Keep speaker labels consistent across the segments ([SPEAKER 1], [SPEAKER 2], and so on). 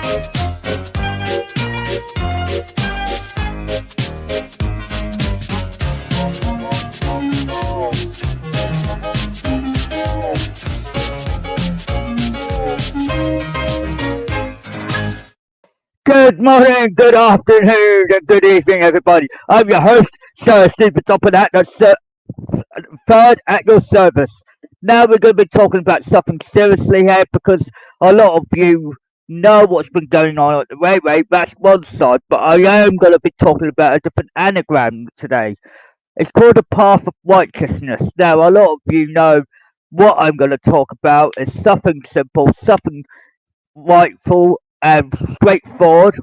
[SPEAKER 1] Good morning, good afternoon, and good evening, everybody. I'm your host, Sir Stephen Topham, at the third at your service. Now we're going to be talking about something seriously here because a lot of you know what's been going on at the railway. That's one side, but I am going to be talking about a different anagram today. It's called the path of righteousness. Now, a lot of you know what I'm going to talk about is something simple, something rightful and straightforward.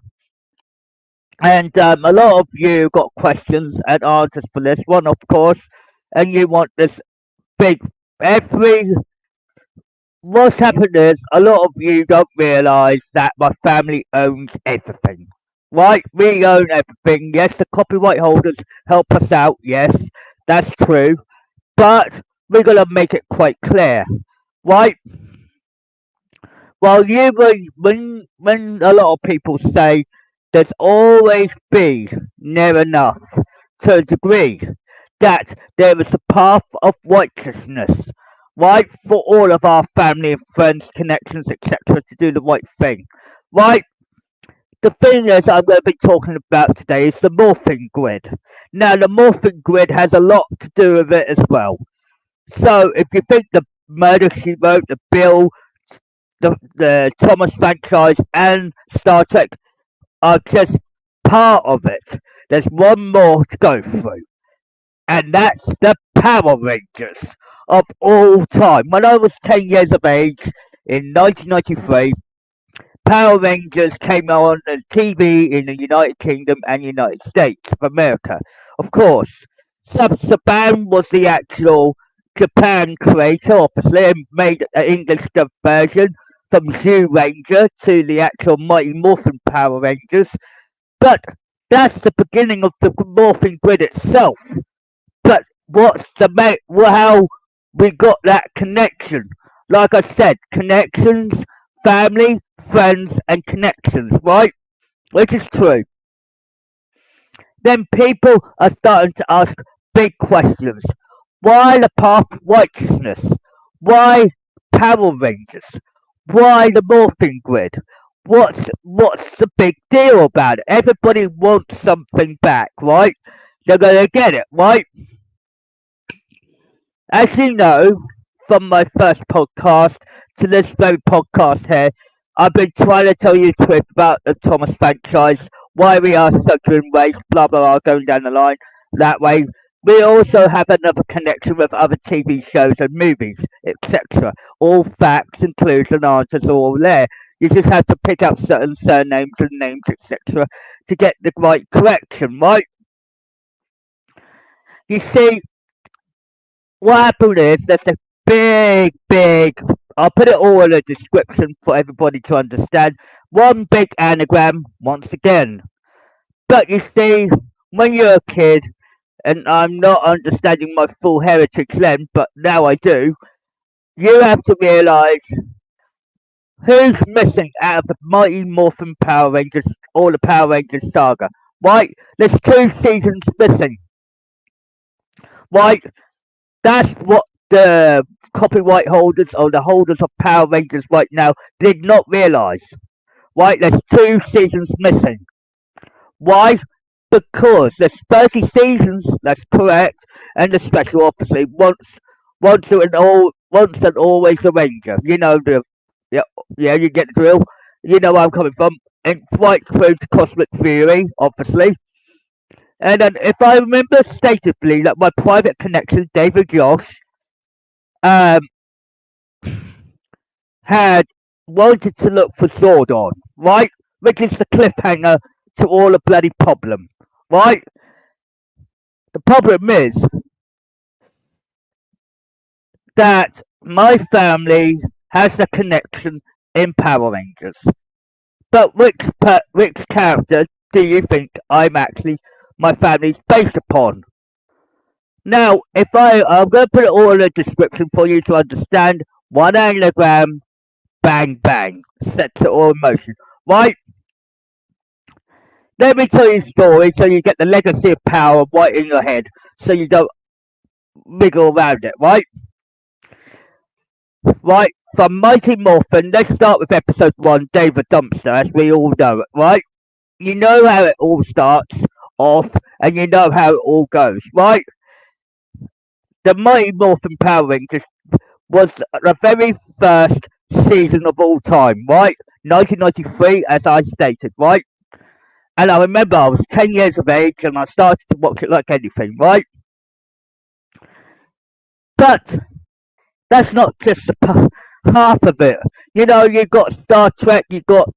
[SPEAKER 1] And a lot of you got questions and answers for this one, of course, and you want this big. Every What's happened is a lot of you don't realise that my family owns everything. Right? We own everything. Yes, the copyright holders help us out. Yes, that's true. But we're gonna make it quite clear, right? Well, when a lot of people say there's always be near enough to a degree that there is a path of righteousness, right, for all of our family and friends, connections, etc., to do the right thing, right? The thing is, I'm going to be talking about today is the morphing grid. Now, the morphing grid has a lot to do with it as well. So, if you think the Murder She Wrote, the Bill, the Thomas franchise, and Star Trek are just part of it, there's one more to go through, and that's the Power Rangers of all time. When I was 10 years of age in 1993, Power Rangers came on the TV in the United Kingdom and United States of America. Of course, Saban was the actual Japan creator, obviously, and made an English dub version from Zoo Ranger to the actual Mighty Morphin Power Rangers. But that's the beginning of the morphing grid itself. But how we got that connection? Like I said, connections, family, friends, and connections, right? Which is true. Then people are starting to ask big questions. Why the path of righteousness? Why Power Rangers? Why the morphing grid? What's the big deal about it? Everybody wants something back, right? They're gonna get it, right? As you know, from my first podcast to this very podcast here, I've been trying to tell you the truth about the Thomas franchise, why we are such in waste, blah blah blah, going down the line that way. We also have another connection with other TV shows and movies, etc. All facts, clues and answers are all there. You just have to pick up certain surnames and names, etc. to get the right correction, right? You see, what happened is there's a big, I'll put it all in a description for everybody to understand. One big anagram, once again. But you see, when you're a kid, and I'm not understanding my full heritage then, but now I do, you have to realise who's missing out of the Mighty Morphin Power Rangers or the Power Rangers saga. Right? There's 2 seasons missing. Right? That's what the copyright holders or the holders of Power Rangers right now did not realise. Right? There's 2 seasons missing. Why? Because there's 30 seasons, that's correct, and the special obviously once and always a ranger. You know yeah, yeah, you get the drill. You know where I'm coming from. And right through to Cosmic Fury, obviously. And then if I remember statively that my private connection, David Josh, um had wanted to look for Sodor, right? Which is the cliffhanger to all the bloody problem. Right? The problem is that my family has a connection in Power Rangers. But which character do you think my family's based upon? Now, I'm going to put it all in a description for you to understand. One anagram, bang bang, sets it all in motion. right? Let me tell you a story so you get the legacy of power right in your head so you don't wiggle around it, right? Right, from Mighty Morphin, let's start with episode 1, David Dumpster, as we all know it, right? You know how it all starts off, and you know how it all goes, right? The Mighty Morphin Power Rangers was the very first season of all time, right? 1993, as I stated, right? And I remember I was 10 years of age and I started to watch it like anything, right? But that's not just half of it. You know, you've got Star Trek, you've got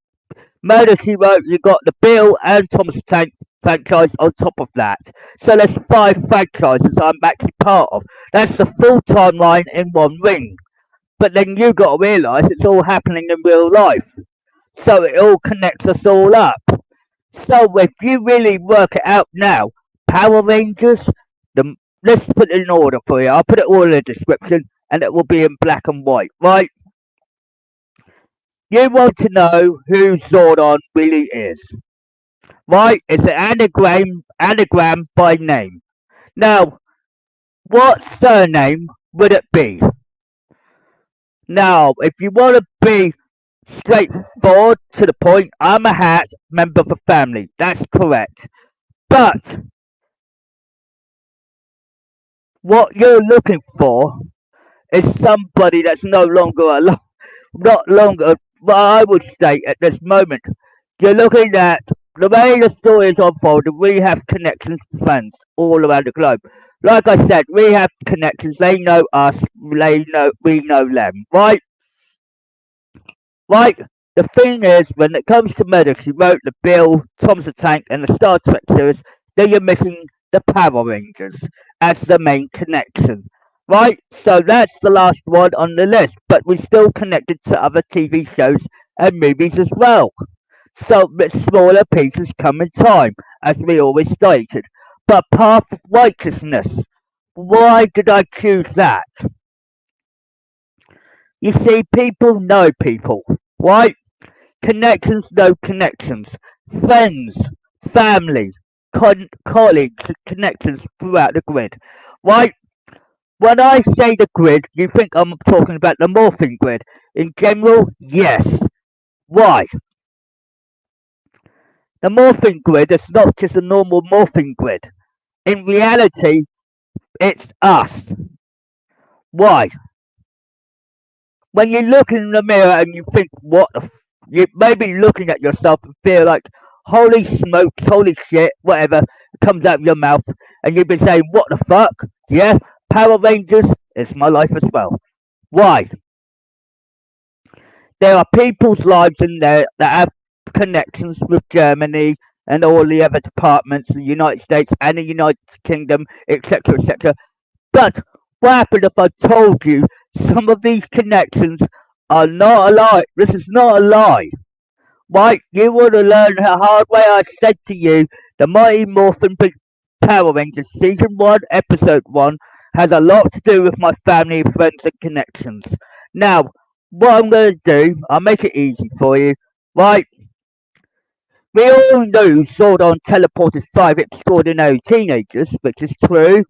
[SPEAKER 1] Murder She Wrote, you've got the Bill and Thomas the Tank franchise on top of that. So there's 5 franchises I'm actually part of. That's the full timeline in one ring. But then you got to realise it's all happening in real life. So it all connects us all up. So if you really work it out now, Power Rangers, the let's put it in order for you. I'll put it all in the description and it will be in black and white, right? You want to know who Zordon really is, right? It's an anagram by name. Now, what surname would it be? Now, if you want to be straightforward to the point, I'm a Hatt member of the family. That's correct. But what you're looking for is somebody that's no longer alive, not longer, well, I would state at this moment. You're looking at the way the story is unfolded. We have connections to friends all around the globe. Like I said, we have connections. They know us. We know them. Right? Right? The thing is, when it comes to Murder, she wrote the Bill, Thomas the Tank, and the Star Trek series. Then you're missing the Power Rangers as the main connection. Right? So that's the last one on the list. But we're still connected to other TV shows and movies as well. So smaller pieces come in time, as we always stated. But path of righteousness. Why did I choose that? You see, people know people, right? Connections know connections. Friends, family, colleagues, connections throughout the grid, right? When I say the grid, you think I'm talking about the morphing grid. In general, yes. Why? The morphing grid is not just a normal morphing grid. In reality, it's us. Why? When you look in the mirror and you think, what the you may be looking at yourself and feel like, holy smokes, holy shit, whatever comes out of your mouth, and you've been saying, what the fuck? Yeah, Power Rangers is my life as well. Why? There are people's lives in there that have connections with Germany and all the other departments, the United States and the United Kingdom, etc., etc. But what happened if I told you some of these connections are not a lie? This is not a lie. Right? You want to learn the hard way. I said to you, the Mighty Morphin Power Rangers Season 1, Episode 1 has a lot to do with my family, friends, and connections. Now, what I'm going to do, I'll make it easy for you. Right? We all know Sodor teleported 5 extraordinary teenagers, which is true.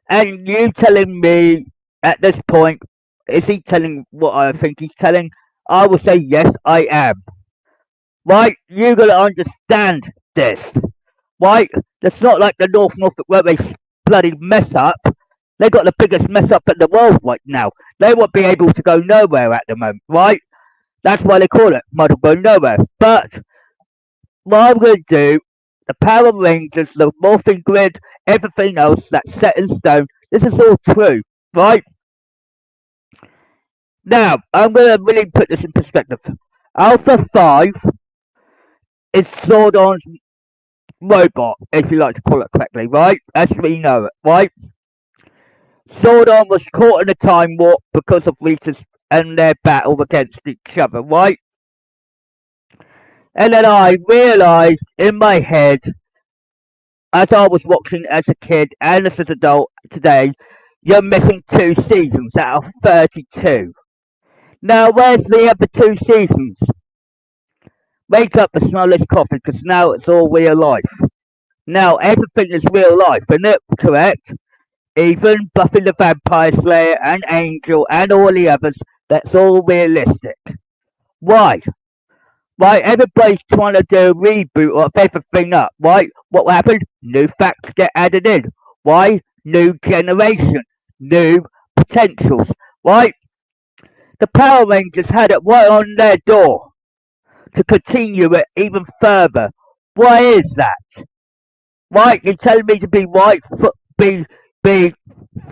[SPEAKER 1] And you telling me at this point, is he telling what I think he's telling? I will say yes, I am. Right? You gotta understand this. Right? It's not like the Norfolk where they bloody mess up. They got the biggest mess up in the world right now. They won't be able to go nowhere at the moment, right? That's why they call it might go nowhere. But what I'm gonna do, the Power Rangers, the morphing grid, everything else that's set in stone, this is all true, right? Now, I'm going to really put this in perspective. Alpha 5 is Zordon's robot, if you like to call it correctly, right? As we know it, right? Zordon was caught in a time warp because of Rita's and their battle against each other, right? And then I realised in my head, as I was watching as a kid and as an adult today, you're missing 2 seasons out of 32. Now, where's the other 2 seasons? Wake up and smell this coffee, because now it's all real life. Now everything is real life, isn't it? Correct? Even Buffy the Vampire Slayer and Angel and all the others, that's all realistic. Why? Why everybody's trying to do a reboot of everything up? Why? What will happen? New facts get added in. Why? New generation, new potentials. Why? The Power Rangers had it right on their door to continue it even further. Why is that? Why? You're telling me to be right, be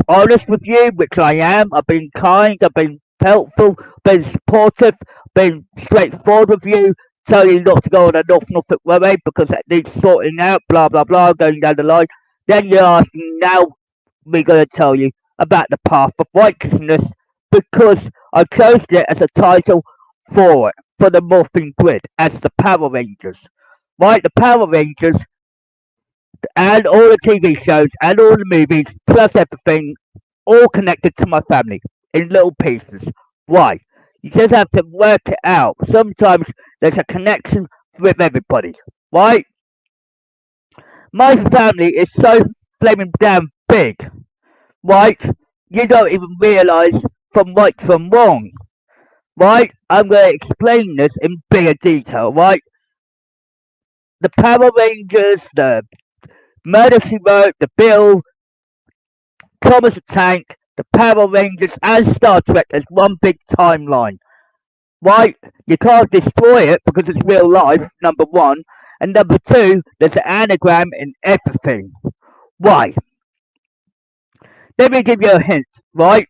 [SPEAKER 1] honest with you, which I am. I've been kind, I've been helpful, been supportive, been straightforward with you, tell you not to go on a Norfolk Road because that needs sorting out, blah blah blah, going down the line. Then you're asking now we're going to tell you about the path of righteousness because I chose it as a title for it, for the Morphing Grid, as the Power Rangers. Right, the Power Rangers and all the TV shows and all the movies, plus everything, all connected to my family in little pieces. Why? You just have to work it out. Sometimes there's a connection with everybody. Right? My family is so flaming damn big. Right? You don't even realise from right from wrong. Right? I'm going to explain this in bigger detail. Right? The Power Rangers, the Murder She Wrote, the Bill, Thomas the Tank, the Power Rangers, and Star Trek as one big timeline. Right? You can't destroy it because it's real life, number one. And number two, there's an anagram in everything. Why? Let me give you a hint, right?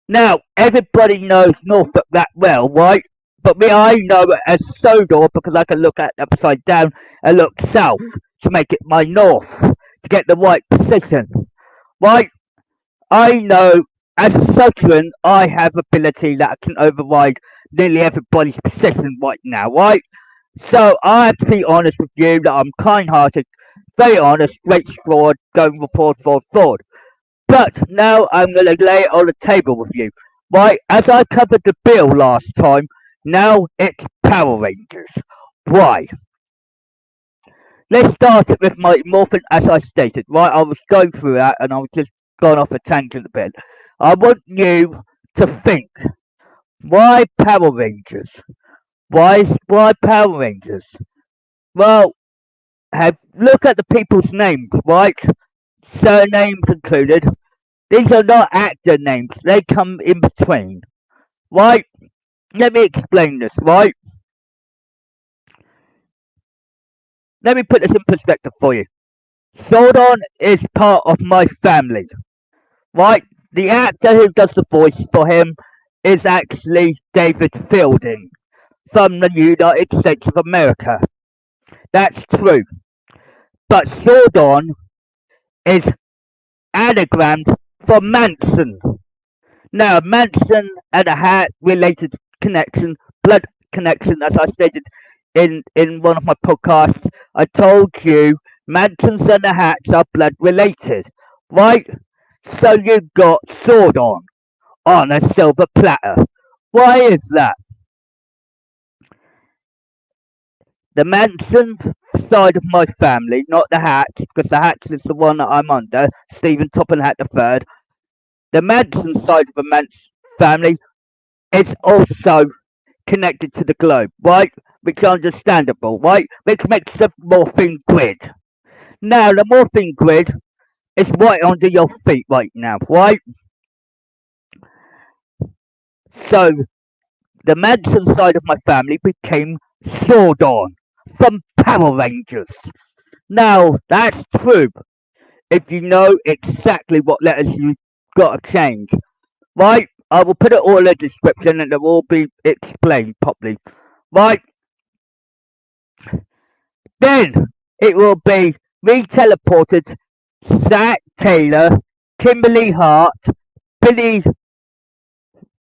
[SPEAKER 1] Now, everybody knows Norfolk that well, right? But me, I know it as Sodor because I can look at it upside down and look south to make it my north, to get the right position. Right? I know as a Southern, I have ability that I can override nearly everybody's position right now, right? So I have to be honest with you that I'm kind-hearted, very honest, straightforward, going forward. But now I'm going to lay it on the table with you, right? As I covered the bill last time, now it's Power Rangers. Why? Let's start it with my morphin as I stated, right? I was going through that and I was just going off a tangent a bit. I want you to think, why Power Rangers? Why Power Rangers? Well, look at the people's names, right? Surnames included. These are not actor names, they come in between. Right? Let me explain this, right? Let me put this in perspective for you. Sodor is part of my family. Right? The actor who does the voice for him is actually David Fielding from the United States of America. That's true. But Sodor is anagrammed for Manson. Now, Manson and a Hatt related connection, blood connection, as I stated in one of my podcasts. I told you Mansons and the Hatts are blood related, right? So you've got Sodor on a silver platter. Why is that? The Manson side of my family, not the Hatts, because the Hatts is the one that I'm under, Stephen Topham Hatt III. The Manson side of the Manson family is also connected to the globe, right? Which is understandable, right? Which makes the morphing grid. Now, the morphing grid is right under your feet right now, right? So, the Manson side of my family became Sodor from Power Rangers. Now, that's true if you know exactly what letters you've got to change, right? I will put it all in the description and it will be explained properly, right? Then it will be re-teleported Zach Taylor, Kimberly Hart, Billy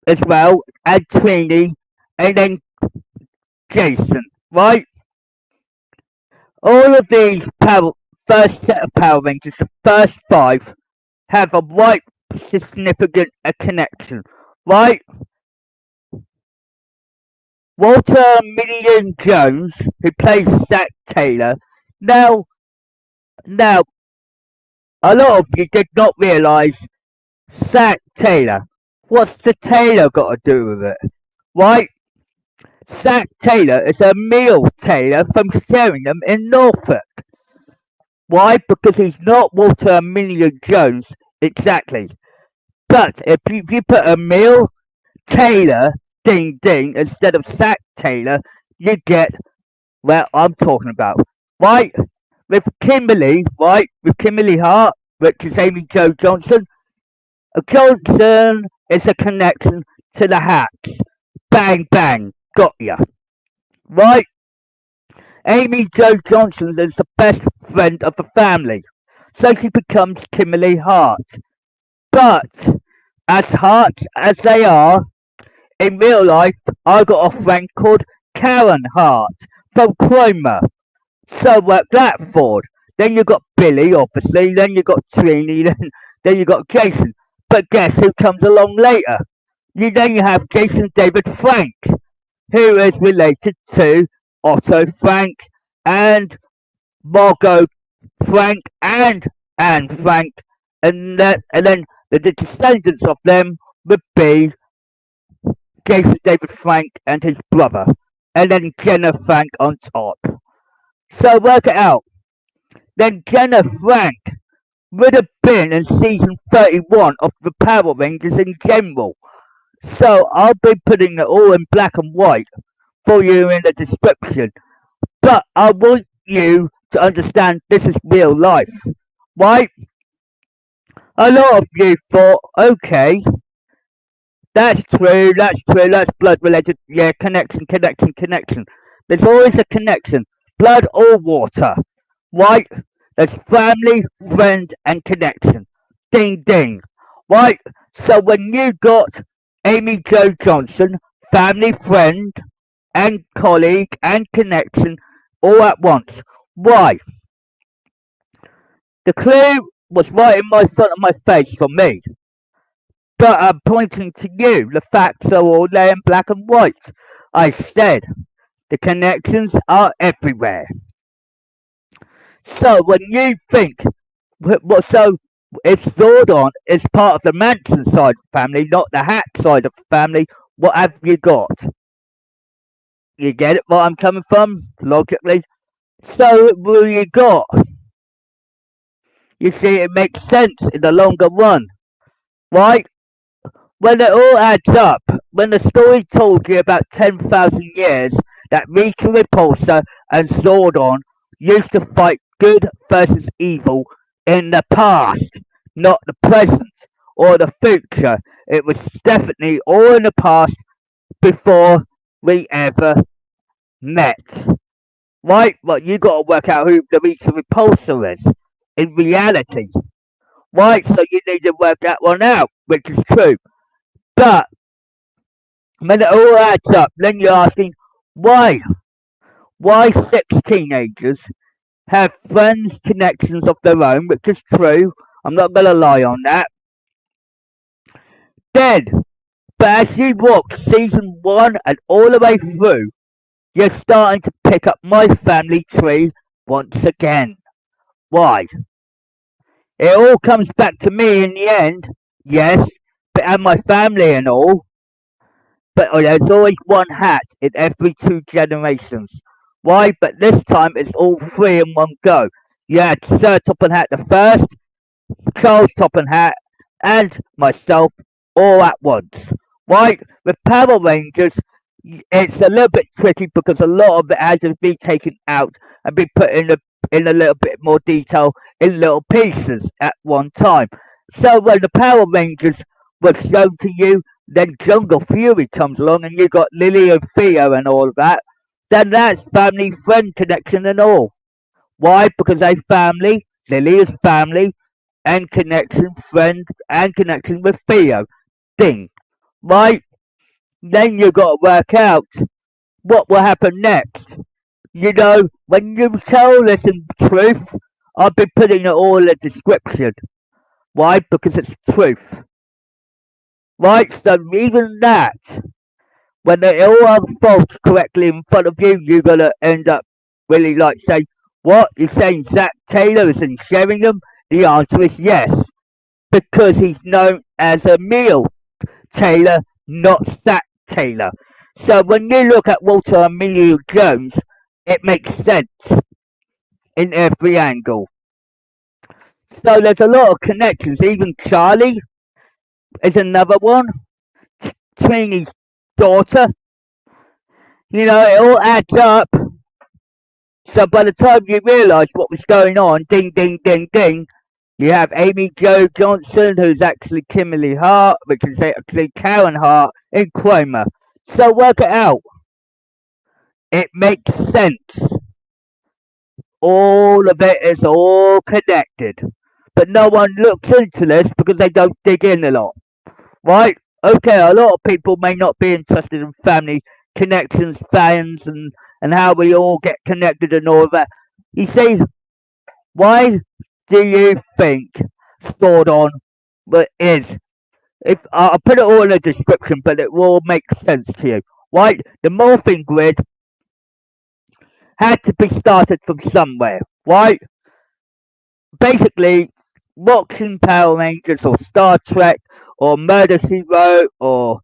[SPEAKER 1] as well, and Trini, and then Jason, right? All of these first set of Power Rangers, the first five, have a right significant connection, right? Walter Million Jones, who plays Zack Taylor. Now, now, a lot of you did not realise Zack Taylor. What's the Taylor got to do with it? Right? Zack Taylor is a meal tailor from Sheringham in Norfolk. Why? Because he's not Walter Million Jones exactly. But if you put a meal tailor, ding ding, instead of Zack Taylor, you get what I'm talking about. Right? With Kimberly, right? With Kimberly Hart, which is Amy Jo Johnson. Johnson is a connection to the Hatts. Bang bang, got ya. Right? Amy Jo Johnson is the best friend of the family, so she becomes Kimberly Hart. But as Hart as they are, in real life, I got a friend called Karen Hart from Cromer. So work that forward. Then you got Billy, obviously. Then you got Trini. Then you got Jason. But guess who comes along later? Then you have Jason David Frank, who is related to Otto Frank and Margot Frank and Anne Frank, and then the descendants of them would be Jason David Frank and his brother, and then Jenna Frank on top. So work it out. Then Jenna Frank would have been in season 31 of the Power Rangers in general. So I'll be putting it all in black and white for you in the description. But I want you to understand this is real life. Right? A lot of you thought, okay, that's true, that's blood related. Yeah, connection, connection, connection. There's always a connection. Blood or water. Right? There's family, friend, and connection. Ding ding. Right? So when you got Amy Jo Johnson, family, friend, and colleague, and connection all at once. Why? The clue was right in my front of my face for me. But I'm pointing to you. The facts are all there in black and white. I said the connections are everywhere. So when you think, so if Sodor is part of the Manson side of the family, not the Hatt side of the family, what have you got? You get it where I'm coming from, logically? So what you got? You see, it makes sense in the longer run, right? When it all adds up, when the story told you about 10,000 years that Rita Repulsa and Zordon used to fight good versus evil in the past, not the present or the future. It was definitely all in the past before we ever met. Right? Well, you got to work out who the Rita Repulsa is in reality. Right? So you need to work that one out, which is true. But when it all adds up, then you're asking, why? Why six teenagers have friends, connections of their own, which is true. I'm not going to lie on that. Then, but as you watch season 1 and all the way through, you're starting to pick up my family tree once again. Why? It all comes back to me in the end, yes, but and my family and all. But there's always one Hat in every 2 generations. Why? But this time it's all three in one go. You had Sir Topham Hatt the first, Charles Topham Hatt, and myself all at once. Right? With Power Rangers, it's a little bit tricky because a lot of it has to be taken out and be put in a little bit more detail in little pieces at one time. So when the Power Rangers was shown to you, then Jungle Fury comes along and you got Lily and Theo and all of that, then that's family friend connection and all. Why? Because they family, Lily is family, and connection friend and connection with Theo. Ding. Right? Then you got to work out what will happen next. You know, when you tell this in truth, I've been putting it all in the description. Why? Because it's truth. Right? So even that, when it all unfolds correctly in front of you, you're gonna end up really like say, what? You're saying Zach Taylor isn't sharing them? The answer is yes, because he's known as a meal Taylor, not Zach Taylor. So when you look at Walter Emilio Jones, it makes sense in every angle. So there's a lot of connections. Even Charlie is another one. Trini's daughter. You know, it all adds up. So by the time you realise what was going on, ding, ding, ding, ding, you have Amy Jo Johnson, who's actually Kimberly Hart, which is actually Karen Hart in Chroma. So work it out. It makes sense. All of it is all connected. But no one looks into this because they don't dig in a lot. Right? Okay, a lot of people may not be interested in family connections, fans, and how we all get connected and all of that. You see, why do you think Sodor is? If I'll put it all in the description, but it will make sense to you. Right? The morphing grid had to be started from somewhere. Right? Basically, watching Power Rangers or Star Trek or Murder She Wrote or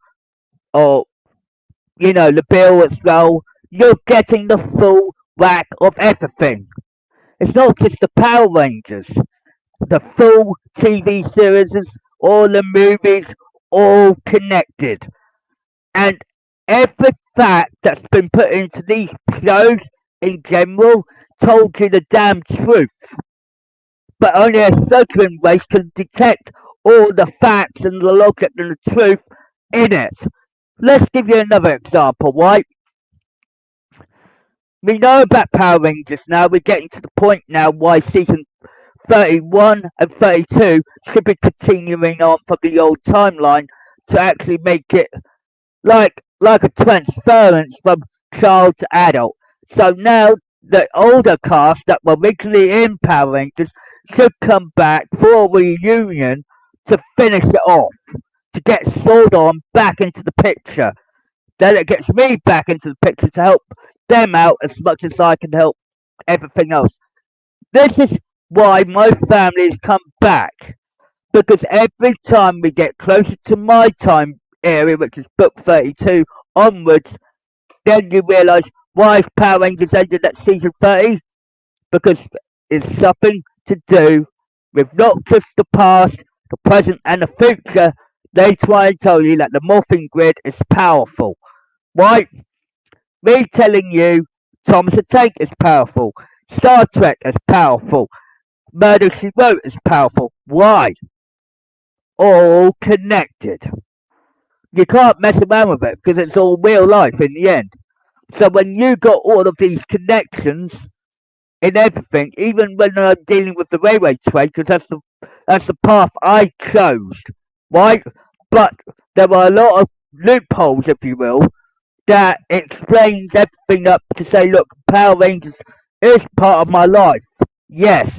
[SPEAKER 1] you know the Bill as well, you're getting the full whack of everything. It's not just the Power Rangers, the full TV series, all the movies, all connected, and every fact that's been put into these shows in general told you the damn truth. But only a certain race can detect all the facts and the logic and the truth in it. Let's give you another example, right? We know about Power Rangers now. We're getting to the point now why season 31 and 32 should be continuing on from the old timeline to actually make it like a transference from child to adult. So now the older cast that were originally in Power Rangers should come back for a reunion to finish it off, to get Sodor back into the picture. Then it gets me back into the picture to help them out as much as I can help everything else. This is why my family has come back. Because every time we get closer to my time area, which is book 32 onwards, then you realise why Power Rangers ended at season 30. Because it's something to do with not just the past, the present, and the future. They try and tell you that the morphing grid is powerful. Right? Me telling you Thomas the Tank is powerful. Star Trek is powerful. Murder She Wrote is powerful. Why? All connected. You can't mess around with it because it's all real life in the end. So when you got all of these connections in everything, even when I'm dealing with the railway train, because that's the path I chose, right? But there are a lot of loopholes, if you will, that explains everything up to say, look, Power Rangers is part of my life. Yes.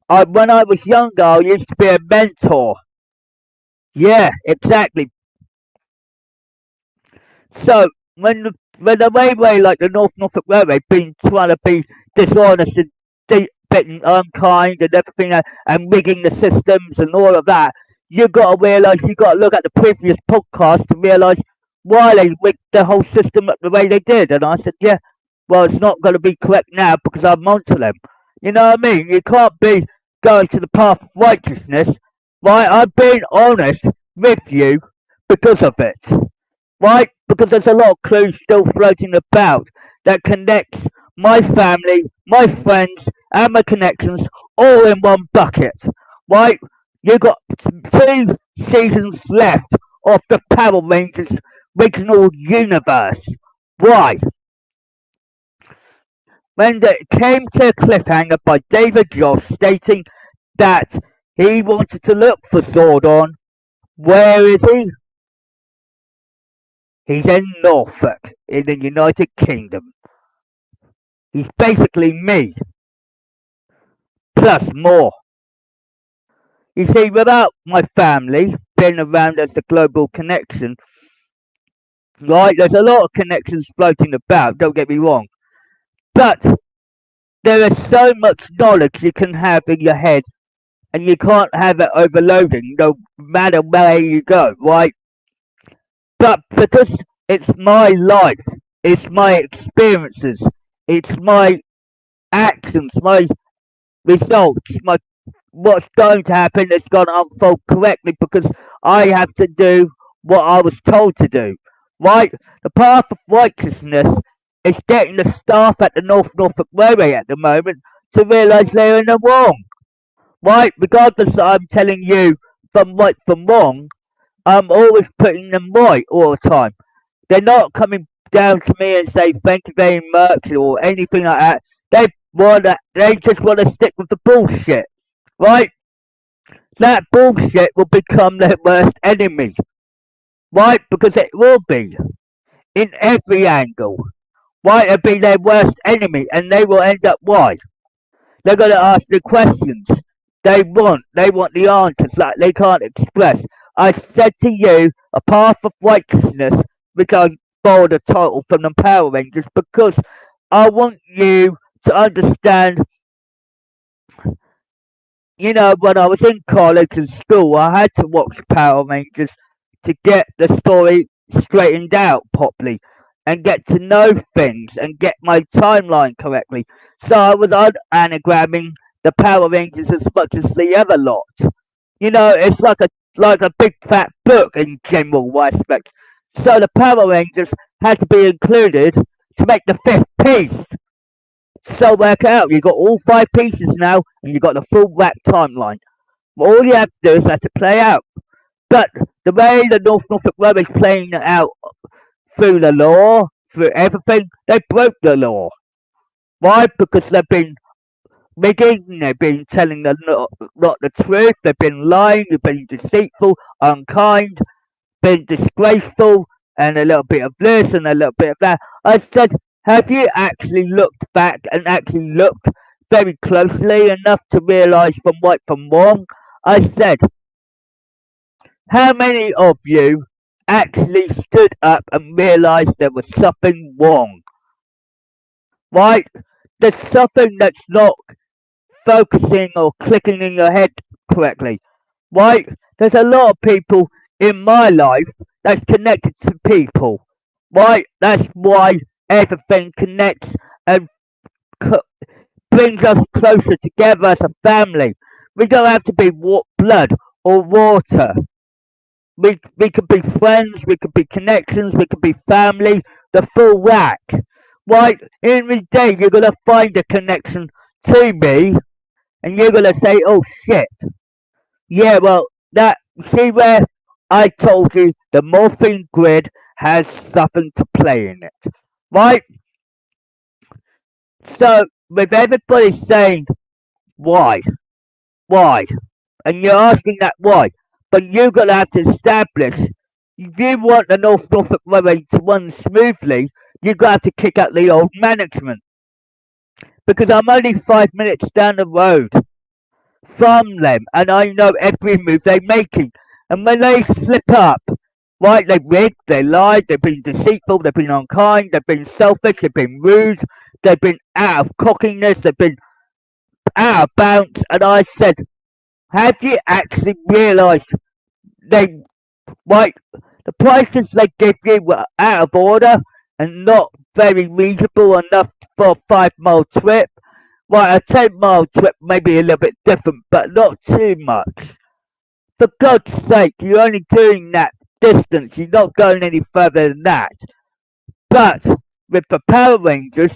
[SPEAKER 1] When I was younger, I used to be a mentor. Yeah, exactly. So when the railway, like the Norfolk Railway, been trying to be dishonest and being unkind and everything, and rigging the systems and all of that, you got to realise you got to look at the previous podcast to realise why they rigged the whole system up the way they did. And I said, yeah, well, it's not going to be correct now because I'm onto them. You know what I mean? You can't be going to the path of righteousness, right? I'm being honest with you because of it. Right? Because there's a lot of clues still floating about that connects my family, my friends, and my connections all in one bucket. Right? You got 2 seasons left of the Power Rangers original universe. Why? When it came to a cliffhanger by David Joss stating that he wanted to look for Sodor, where is he? He's in Norfolk, in the United Kingdom. He's basically me, plus more. You see, without my family, been around as the global connection, right? There's a lot of connections floating about, don't get me wrong. But there is so much knowledge you can have in your head, and you can't have it overloading no matter where you go, right? But because it's my life, it's my experiences, it's my actions, my results, my what's going to happen is going to unfold correctly because I have to do what I was told to do. Right? The path of righteousness is getting the staff at the Norfolk Railway at the moment to realise they're in the wrong. Right? Regardless that I'm telling you from right from wrong, I'm always putting them right all the time. They're not coming down to me and say thank you very much or anything like that. They just wanna stick with the bullshit. Right? That bullshit will become their worst enemy. Right? Because it will be in every angle. Right? It'll be their worst enemy and they will end up why? They're gonna ask the questions they want the answers that they can't express. I said to you, a path of righteousness, which I borrowed a title from the Power Rangers because I want you to understand, when I was in college and school, I had to watch Power Rangers to get the story straightened out properly and get to know things and get my timeline correctly. So I was anagramming the Power Rangers as much as the other lot. It's like a big fat book in general aspects. So the Power Rangers had to be included to make the fifth piece. So work it out. You got all five pieces now, and you got the full rap timeline. All you have to do is let it play out. But the way the Norfolk Railway is playing it out through the law, through everything, they broke the law. Why? Because they've been rigging, they've been telling not the truth, they've been lying, they've been deceitful, unkind, been disgraceful, and a little bit of this and a little bit of that. I said, have you actually looked back and actually looked very closely enough to realise from right from wrong? I said, how many of you actually stood up and realised there was something wrong? Right? There's something that's not focusing or clicking in your head correctly. Right? There's a lot of people in my life that's connected to people. Right? That's why everything connects and co- brings us closer together as a family. We don't have to be blood or water. We could be friends, we could be connections, we could be family, the full whack. Right? In the day, you're going to find a connection to me, and you're going to say, oh shit. Yeah, well, see where I told you the morphine grid has something to play in it. Right? So, with everybody saying, why? Why? And you're asking that why. But you're going to have to establish, if you want the Norfolk Railway to run smoothly, you've got to kick out the old management. Because I'm only 5 minutes down the road from them, and I know every move they're making. And when they slip up, right, they've rigged, they lied, they've been deceitful, they've been unkind, they've been selfish, they've been rude, they've been out of cockiness, they've been out of bounds. And I said, have you actually realised they, right, the prices they give you were out of order and not very reasonable enough for a 5 mile trip? Right, a 10 mile trip may be a little bit different, but not too much. For God's sake, you're only doing that distance, you're not going any further than that. But with the Power Rangers,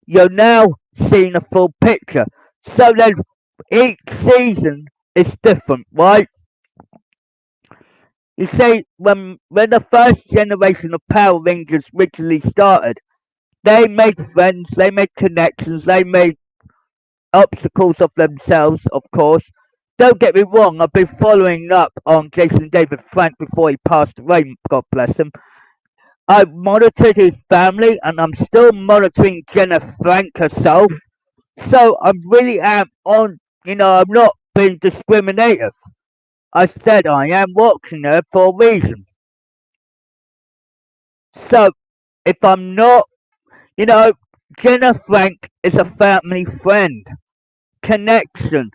[SPEAKER 1] you're now seeing a full picture. So then each season is different, right? You see, when the first generation of Power Rangers originally started, they made friends, they made connections, they made obstacles of themselves, of course. Don't get me wrong, I've been following up on Jason David Frank before he passed away, God bless him. I monitored his family and I'm still monitoring Jenna Frank herself. So I really am on, I'm not being discriminative. I said I am watching her for a reason. So, if I'm not, you know, Jenna Frank is a family friend. Connection.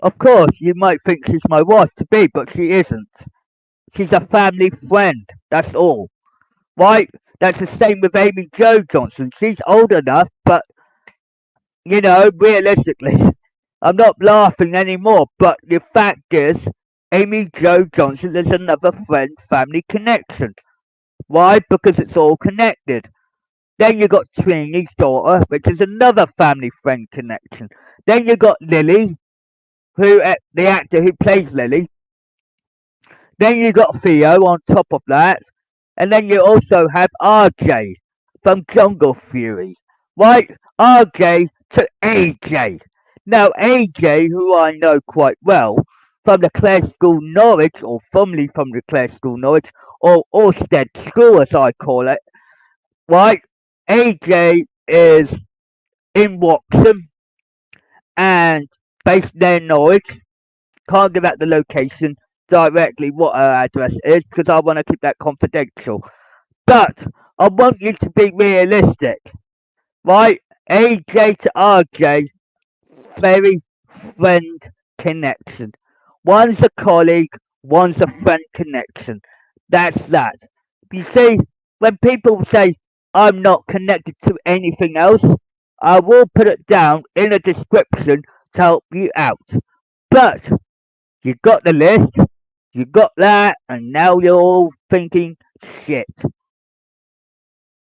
[SPEAKER 1] Of course, you might think she's my wife to be, but she isn't. She's a family friend. That's all. Right? That's the same with Amy Jo Johnson. She's old enough, but, realistically, I'm not laughing anymore. But the fact is, Amy Jo Johnson is another friend family connection. Why? Because it's all connected. Then you got Trini's daughter, which is another family friend connection. Then you got Lily, the actor who plays Lily. Then you got Theo on top of that. And then you also have RJ from Jungle Fury. Right? RJ to AJ. Now AJ, who I know quite well, from the Clare School Norwich, or formerly from the Clare School Norwich, or Orsted School as I call it, right? AJ is in Watson and based there in Norwich. Can't give out the location directly what her address is because I want to keep that confidential. But I want you to be realistic, right? AJ to RJ, very friend connection. One's a colleague, one's a friend connection. That's that. You see, when people say I'm not connected to anything else, I will put it down in a description to help you out. But you got the list, you got that, and now you're all thinking, shit.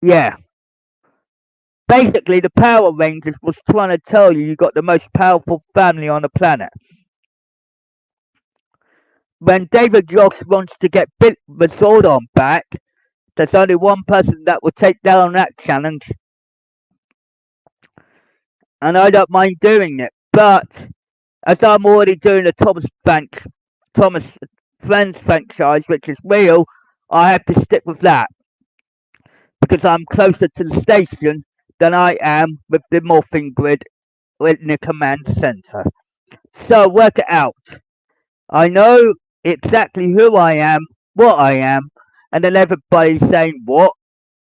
[SPEAKER 1] Yeah. Basically, the Power Rangers was trying to tell you got the most powerful family on the planet. When David Josh wants to get the Sodor back, there's only one person that will take down that challenge, and I don't mind doing it. But as I'm already doing the Thomas Friends franchise, which is real, I have to stick with that because I'm closer to the station than I am with the morphing grid in the command center. So work it out. I know exactly who I am, what I am, and then everybody's saying, what?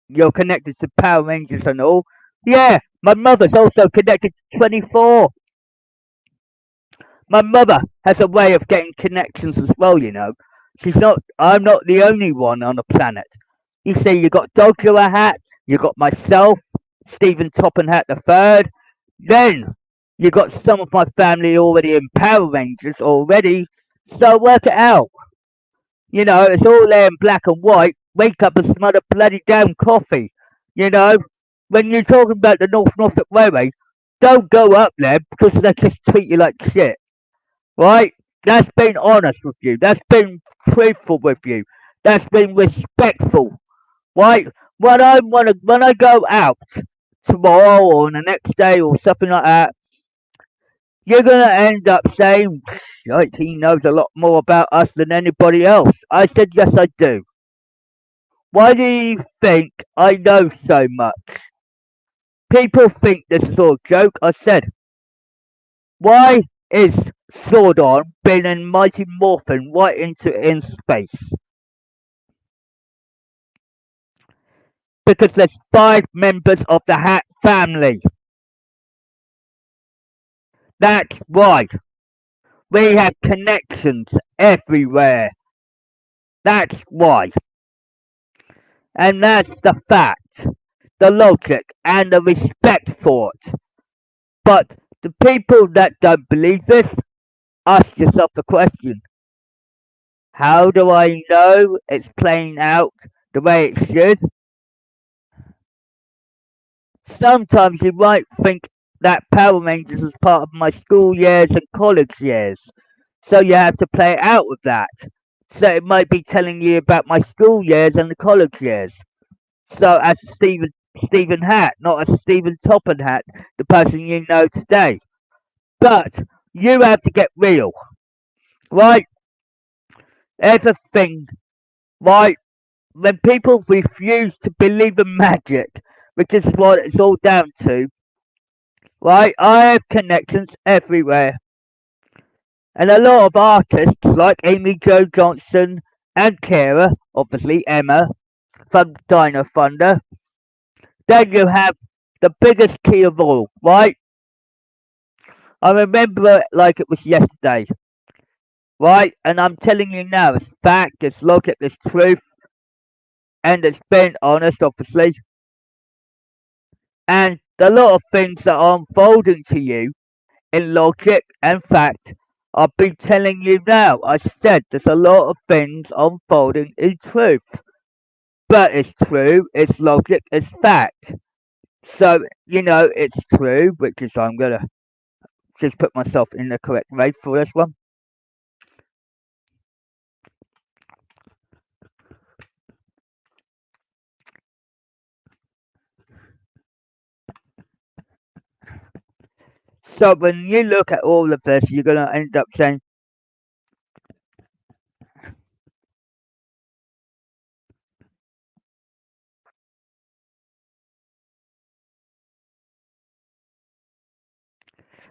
[SPEAKER 1] You're connected to Power Rangers and all? Yeah, my mother's also connected to 24. My mother has a way of getting connections as well. I'm not the only one on the planet. You see, you got Dodger Hat, you got myself, Stephen Topham Hat the third. Then you got some of my family already in Power Rangers already. So work it out. It's all there in black and white. Wake up and smell the bloody damn coffee. You know, when you're talking about the North Norfolk Railway, don't go up there because they just treat you like shit. Right? That's being honest with you. That's being truthful with you. That's being respectful. Right? When I go out tomorrow or the next day or something like that, you're gonna end up saying, "Shite, he knows a lot more about us than anybody else." I said, "Yes, I do." Why do you think I know so much? People think this is all a joke. I said, why is Sodor being in Mighty Morphin right into in space? Because there's 5 members of the Hatt family. That's why. We have connections everywhere. That's why. And that's the fact, the logic, and the respect for it. But the people that don't believe this, ask yourself the question, how do I know it's playing out the way it should? Sometimes you might think that Power Rangers is part of my school years and college years. So you have to play it out with that. So it might be telling you about my school years and the college years. So as Stephen Hatt, not as Stephen Topham Hatt, the person you know today. But you have to get real, right? Everything, right? When people refuse to believe in magic, which is what it's all down to, right? I have connections everywhere. And a lot of artists like Amy Jo Johnson and Kara, obviously Emma from Dino Thunder. Then you have the biggest key of all, right? I remember it like it was yesterday, right? And I'm telling you now, it's fact, it's logic, it's truth, and it's been honest, obviously. And a lot of things that are unfolding to you in logic and fact, I've been telling you now. I said there's a lot of things unfolding in truth, but it's true, it's logic, it's fact. So, it's true, which is I'm going to just put myself in the correct way for this one. So when you look at all of this, you're going to end up saying,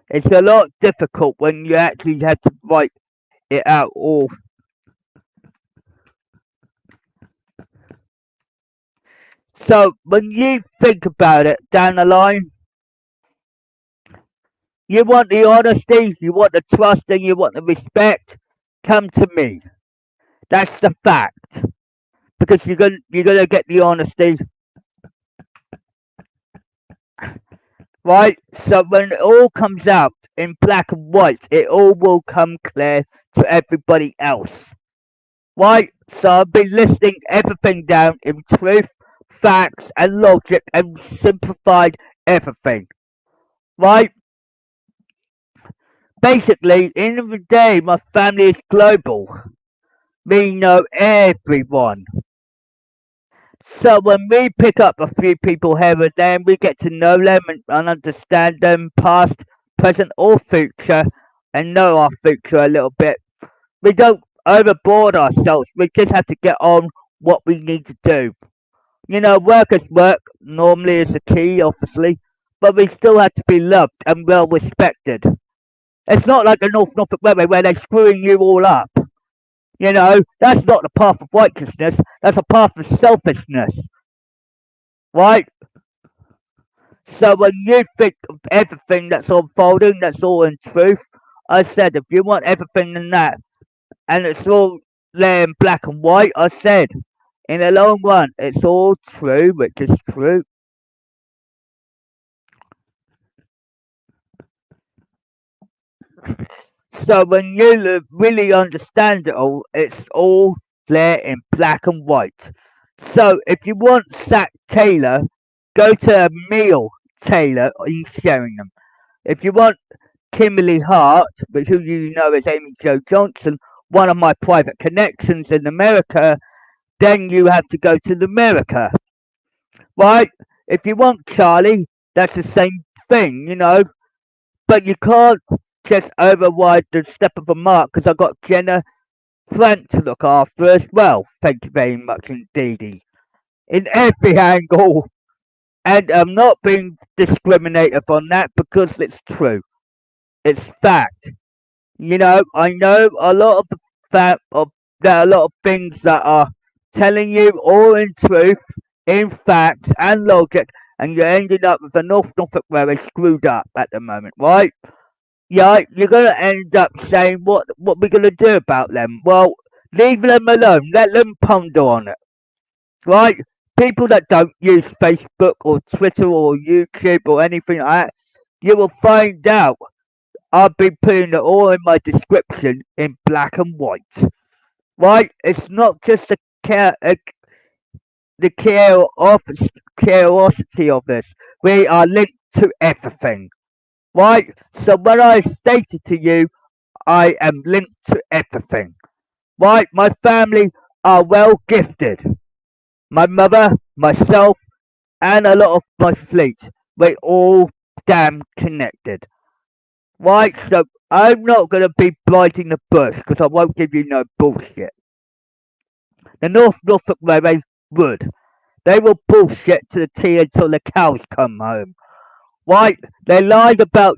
[SPEAKER 1] it's a lot difficult when you actually have to write it out all. So when you think about it down the line, you want the honesty, you want the trust, and you want the respect. Come to me. That's the fact. Because you're gonna get the honesty, right? So when it all comes out in black and white, it all will come clear to everybody else. Right? So I've been listing everything down in truth, facts, and logic and simplified everything. Right? Basically, in the day, my family is global. We know everyone. So when we pick up a few people here and there, we get to know them and understand them, past, present, or future, and know our future a little bit. We don't overboard ourselves. We just have to get on what we need to do. Work is work. Normally is the key, obviously, but we still have to be loved and well respected. It's not like the Norfolk Railway where they're screwing you all up. That's not the path of righteousness. That's a path of selfishness, right? So when you think of everything that's unfolding, that's all in truth. I said, if you want everything in that, and it's all there in black and white, I said, in the long run, it's all true, which is true. So when you really understand it all, it's all there in black and white. So if you want Zach Taylor, go to Meal Taylor. He's sharing them. If you want Kimberly Hart, which who you know is Amy Jo Johnson, one of my private connections in America, then you have to go to America, right? If you want Charlie, that's the same thing. But you can't just override the step of a mark because I've got Jenna Frank to look after as well. Thank you very much indeed. In every angle. And I'm not being discriminative on that because it's true. It's fact. I know a lot of the fact of there are a lot of things that are telling you all in truth, in fact and logic, and you're ending up with a Norfolk Railway screwed up at the moment, right? Yeah, you're gonna end up saying what we're gonna do about them. Well, leave them alone. Let them ponder on it, right? People that don't use Facebook or Twitter or YouTube or anything like that, you will find out. I've been putting it all in my description in black and white, right? It's not just the curiosity of this. We are linked to everything, right? So when I stated to you, I am linked to everything. Right? My family are well gifted. My mother, myself, and a lot of my fleet, we're all damn connected. Right? So I'm not going to be biting the bush because I won't give you no bullshit. The North Norfolk Railway would. They will bullshit to the T until the cows come home. Right? They lied about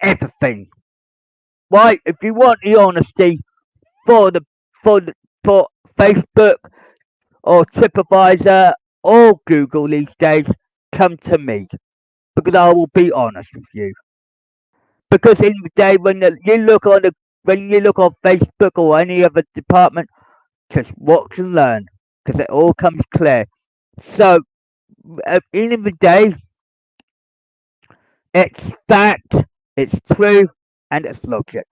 [SPEAKER 1] everything. Right? If you want the honesty for the for the, for Facebook or TripAdvisor or Google these days, come to me because I will be honest with you. Because in the day you look on when you look on Facebook or any other department, just watch and learn because it all comes clear. So at the end of the day, it's fact, it's true, and it's logic.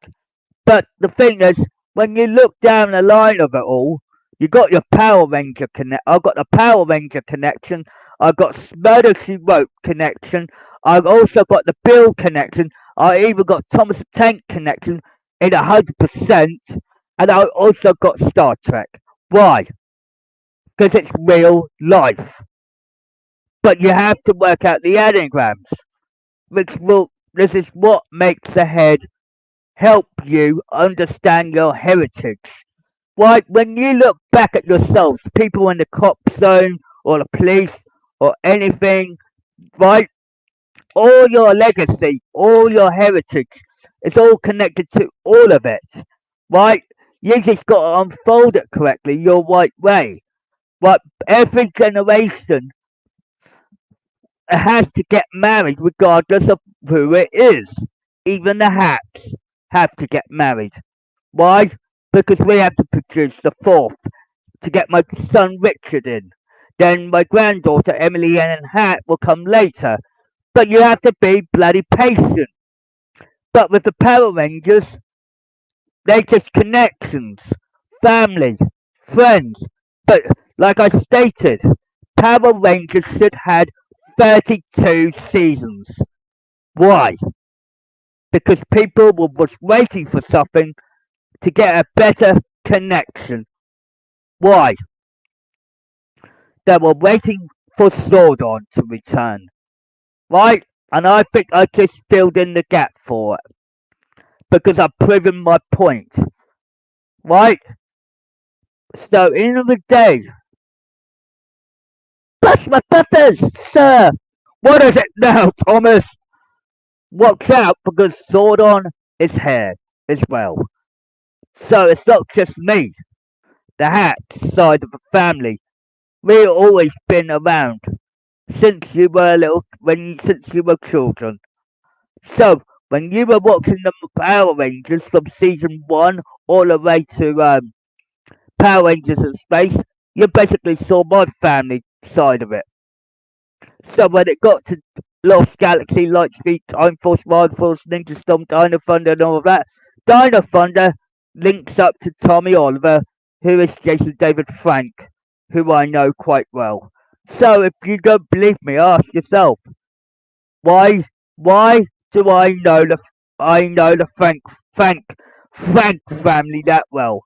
[SPEAKER 1] But the thing is, when you look down the line of it all, you got your Power Ranger connect. I've got the Power Ranger connection. I've got Murder She Wrote connection. I've also got the Bill connection. I even got Thomas the Tank connection in 100%, and I also got Star Trek. Why? Because it's real life. But you have to work out the anagrams, which will. This is what makes the head help you understand your heritage. Right, when you look back at yourselves, people in the cop zone or the police or anything, right, all your legacy, all your heritage, it's all connected to all of it, right? You just got to unfold it correctly your right way. Right, every generation has to get married regardless of who it is. Even the Hatts have to get married. Why? Because we have to produce the fourth to get my son Richard in. Then my granddaughter Emily Ann and Hatt will come later. But you have to be bloody patient. But with the Power Rangers, they're just connections, family, friends. But like I stated, Power Rangers should have had 32 seasons. Why? Because people was waiting for something to get a better connection. Why? They were waiting for Sodor to return. Right? And I think I just filled in the gap for it. Because I've proven my point. Right? So, end of the day, bless my peppers, sir! What is it now, Thomas? Watch out because Sodor is here as well. So, it's not just me, the Hat side of the family. We've always been around since you were little, since you were children. So, when you were watching the Power Rangers from season one all the way to Power Rangers in Space, you basically saw my family side of it. So when it got to Lost Galaxy, Lightspeed, Time Force, Wild Force, Ninja Storm, Dino Thunder, and all of that, Dino Thunder links up to Tommy Oliver, who is Jason David Frank, who I know quite well. So if you don't believe me, ask yourself, why why do I know the Frank family that well?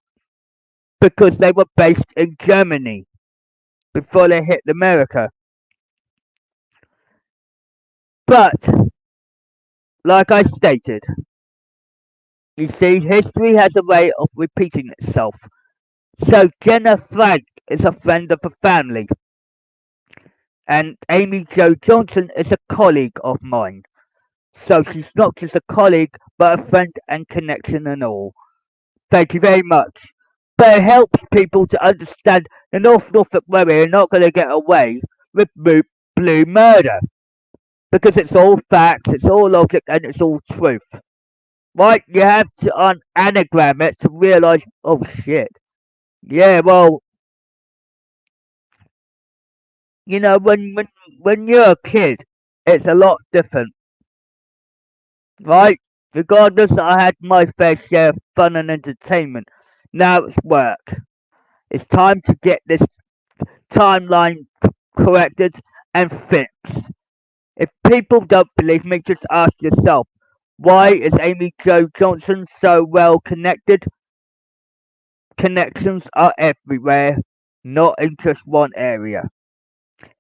[SPEAKER 1] Because they were based in Germany before they hit America. But like I stated, you see, history has a way of repeating itself. So Jenna Frank is a friend of the family, and Amy Jo Johnson is a colleague of mine. So she's not just a colleague, but a friend and connection and all. Thank you very much. But it helps people to understand the North Norfolk Warrior are not going to get away with blue murder. Because it's all facts, it's all logic, and it's all truth. Right? You have to anagram it to realise, oh shit. Yeah, well, you know, when you're a kid, it's a lot different, right? Regardless, I had my fair share of fun and entertainment. Now it's work. It's time to get this timeline corrected and fixed. If people don't believe me, just ask yourself, why is Amy Jo Johnson so well connected? Connections are everywhere, not in just one area.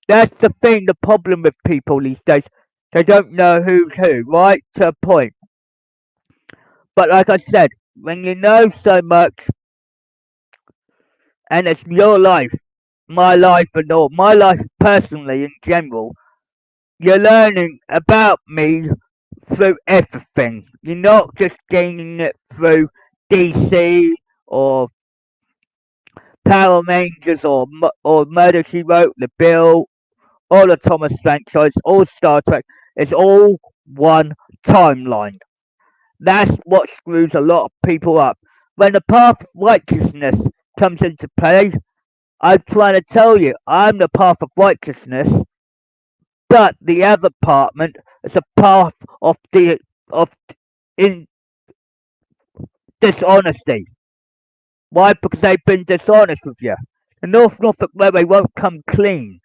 [SPEAKER 1] That's the thing, the problem with people these days. They don't know who's who, right? To a point. But like I said, when you know so much, and it's your life, my life and all, my life personally in general, you're learning about me through everything. You're not just gaining it through DC or Power Rangers or Murder She Wrote, The Bill, all the Thomas franchise, all Star Trek. It's all one timeline. That's what screws a lot of people up. When the path of righteousness comes into play, I'm trying to tell you, I'm the path of righteousness, but the other department is a path of in dishonesty. Why? Because they've been dishonest with you. The Norfolk Railway won't come clean.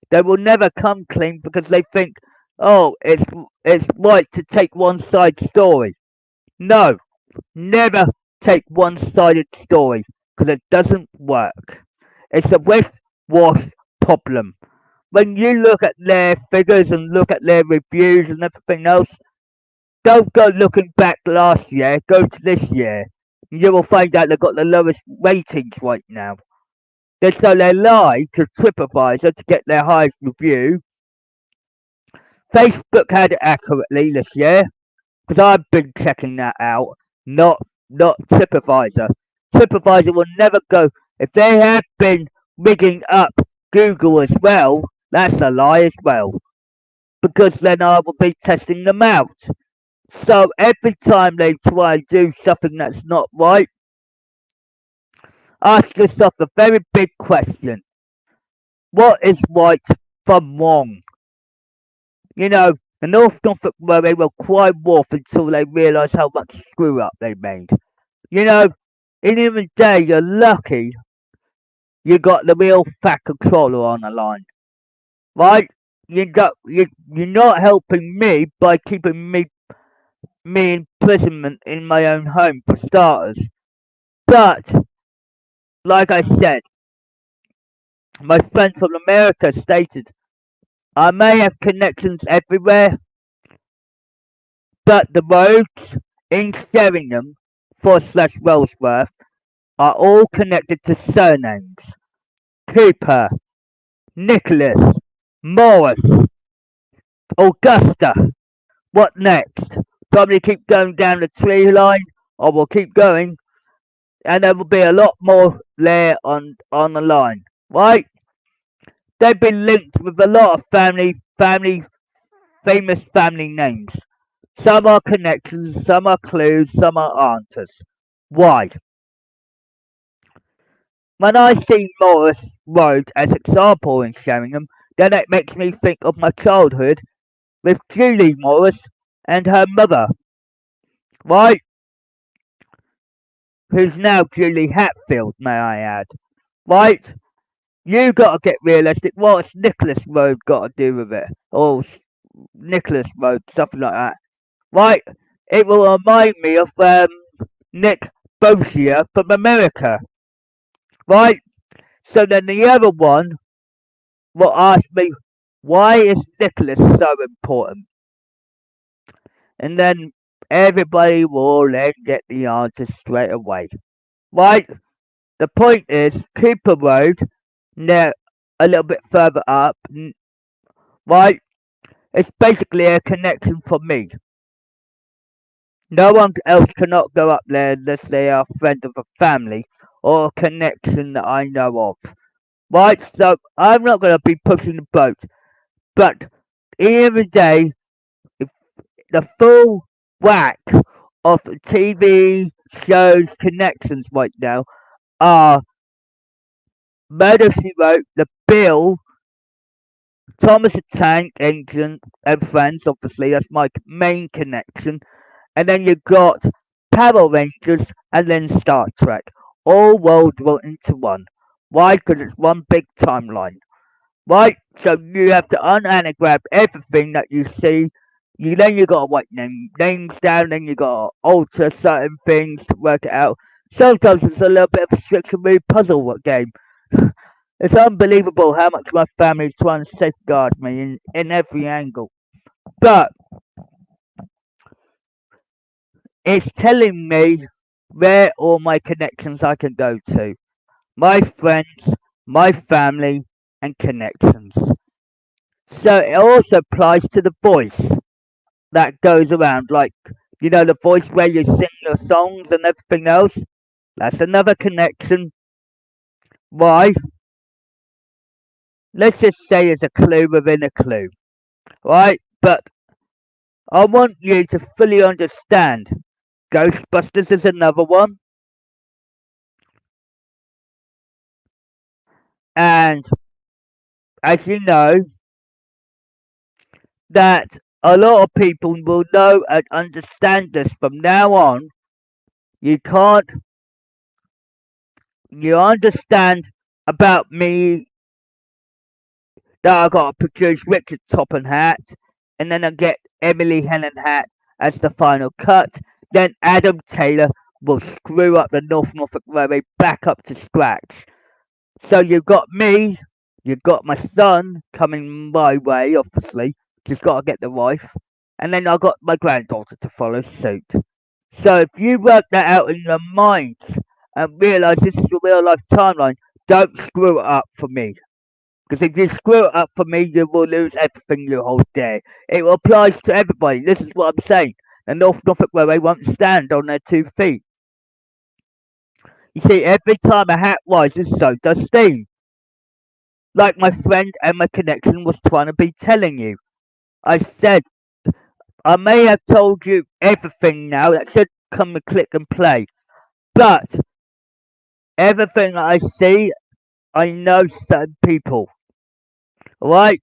[SPEAKER 1] They will never come clean because they think, oh, it's right to take one side story. No, never take one-sided story because it doesn't work. It's a wish-wash problem. When you look at their figures and look at their reviews and everything else, don't go looking back last year, go to this year. You will find out they've got the lowest ratings right now. So they lie to TripAdvisor to get their highest review. Facebook had it accurately this year because I've been checking that out, not TripAdvisor. TripAdvisor will never go if they have been rigging up Google as well. That's a lie as well because then I will be testing them out. So every time they try and do something that's not right, ask yourself a very big question: what is right from wrong? You know, the North Norfolk Railway will cry wolf until they realise how much screw up they made. You know, in the end of the day, you're lucky you got the real fat controller on the line, right? You're not helping me by keeping me imprisonment in my own home for starters. But like I said, my friend from America stated, I may have connections everywhere, but the roads in Sheringham / Wellsworth are all connected to surnames. Cooper, Nicholas, Morris, Augusta. What next? Probably keep going down the tree line, or we'll keep going, and there will be a lot more there on the line, right? They've been linked with a lot of famous family names. Some are connections, some are clues, some are answers. Why? When I see Morris Road as example in Sheringham, then it makes me think of my childhood with Julie Morris and her mother, right? Who's now Julie Hatfield, may I add, right? You gotta get realistic. What's Nicholas Road got to do with it? Or Nicholas Road, something like that, right? It will remind me of Nick Bosia from America, right? So then the other one will ask me, why is Nicholas so important? And then everybody will then get the answer straight away, right? The point is, Cooper Road, now a little bit further up, right? It's basically a connection for me. No one else cannot go up there unless they are a friend of a family or a connection that I know of. Right, so I'm not going to be pushing the boat, but at the end of the day, if the full whack of TV shows connections right now are Murder She Wrote, The Bill, Thomas the Tank Engine, and Friends, obviously, that's my main connection. And then you've got Power Rangers and then Star Trek. All worlds rolled into one. Why? Because it's one big timeline. Right? So you have to unanagrab everything that you see. You gotta write names down, then you gotta alter certain things to work it out. Sometimes it's a little bit of a strictly puzzle game. It's unbelievable how much my family is trying to safeguard me in every angle. But it's telling me where all my connections I can go to. My friends, my family, and connections. So it also applies to the voice. that goes around, like, the voice where you sing your songs and everything else. That's another connection. Why? Let's just say it's a clue within a clue, right? But I want you to fully understand. Ghostbusters is another one, and as you know, that a lot of people will know and understand this from now on. You can't, you understand about me that I got to produce Richard Topham Hatt, and then I get Emily Helen Hatt as the final cut. Then Adam Taylor will screw up the Norfolk Railway back up to scratch. So you've got me, you've got my son coming my way, obviously. Just got to get the wife. And then I've got my granddaughter to follow suit. So if you work that out in your minds and realise this is a real life timeline, don't screw it up for me. Because if you screw it up for me, you will lose everything you hold dear. It applies to everybody. This is what I'm saying. The Norfolk Railway won't stand on their 2 feet. You see, every time a hat rises, so does steam. Like my friend and my connection was trying to be telling you. I said, I may have told you everything now that should come and click and play. But everything that I see, I know certain people. Right?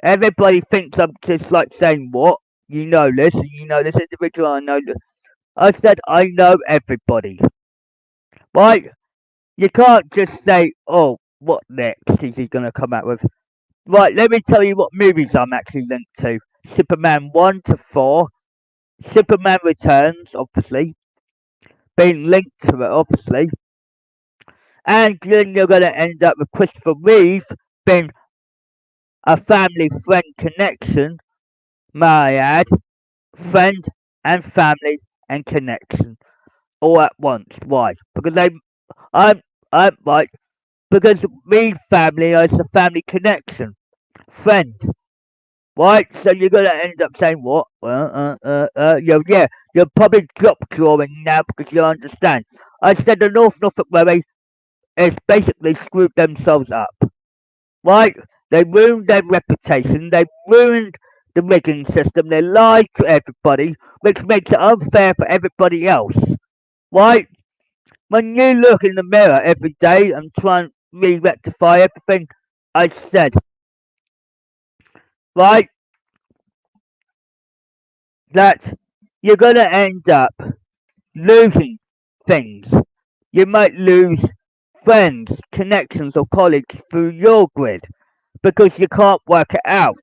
[SPEAKER 1] Everybody thinks I'm just like saying, what? You know this, and you know this individual, I know this. I said, I know everybody. Right? You can't just say, oh, what next is he going to come out with? Right, let me tell you what movies I'm actually linked to. Superman 1 to 4. Superman Returns, obviously. Being linked to it, obviously. And then you're going to end up with Christopher Reeve being a family friend connection, may I add. Friend and family and connection all at once. Why? Because I'm right. Because Reeve family is a family connection. Friend. Right, so you're gonna end up saying what? Yeah, you're probably drop drawing now because you understand. I said the North Norfolk Railway has basically screwed themselves up. Right? They ruined their reputation, they ruined the rigging system, they lied to everybody, which makes it unfair for everybody else. Right? When you look in the mirror every day and try and re-rectify everything, I said, right, that you're gonna end up losing things. You might lose friends, connections, or colleagues through your grid because you can't work it out.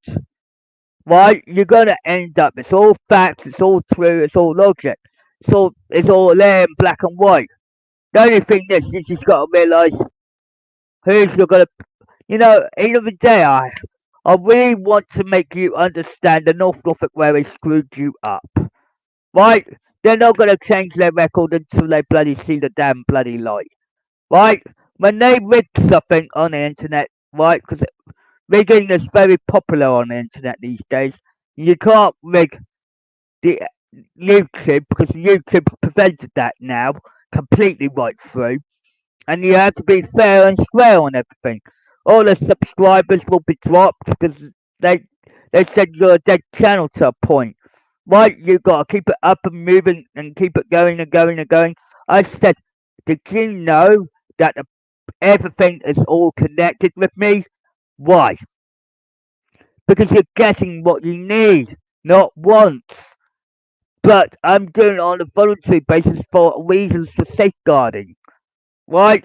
[SPEAKER 1] Right? You're gonna end up. It's all facts. It's all true. It's all logic. It's all there in black and white. The only thing is, you just gotta realise who's you're gonna. End of the day, I really want to make you understand the North Norfolk Railway screwed you up. Right? They're not gonna change their record until they bloody see the damn bloody light. Right? When they rig something on the internet, right? Because rigging is very popular on the internet these days. You can't rig the YouTube because YouTube prevented that now completely right through, and you have to be fair and square on everything. All the subscribers will be dropped because they they said you're a dead channel to a point. Right, you got to keep it up and moving and keep it going and going and going. I said, did you know that everything is all connected with me? Why? Because you're getting what you need, not wants. But I'm doing it on a voluntary basis for reasons for safeguarding. Right?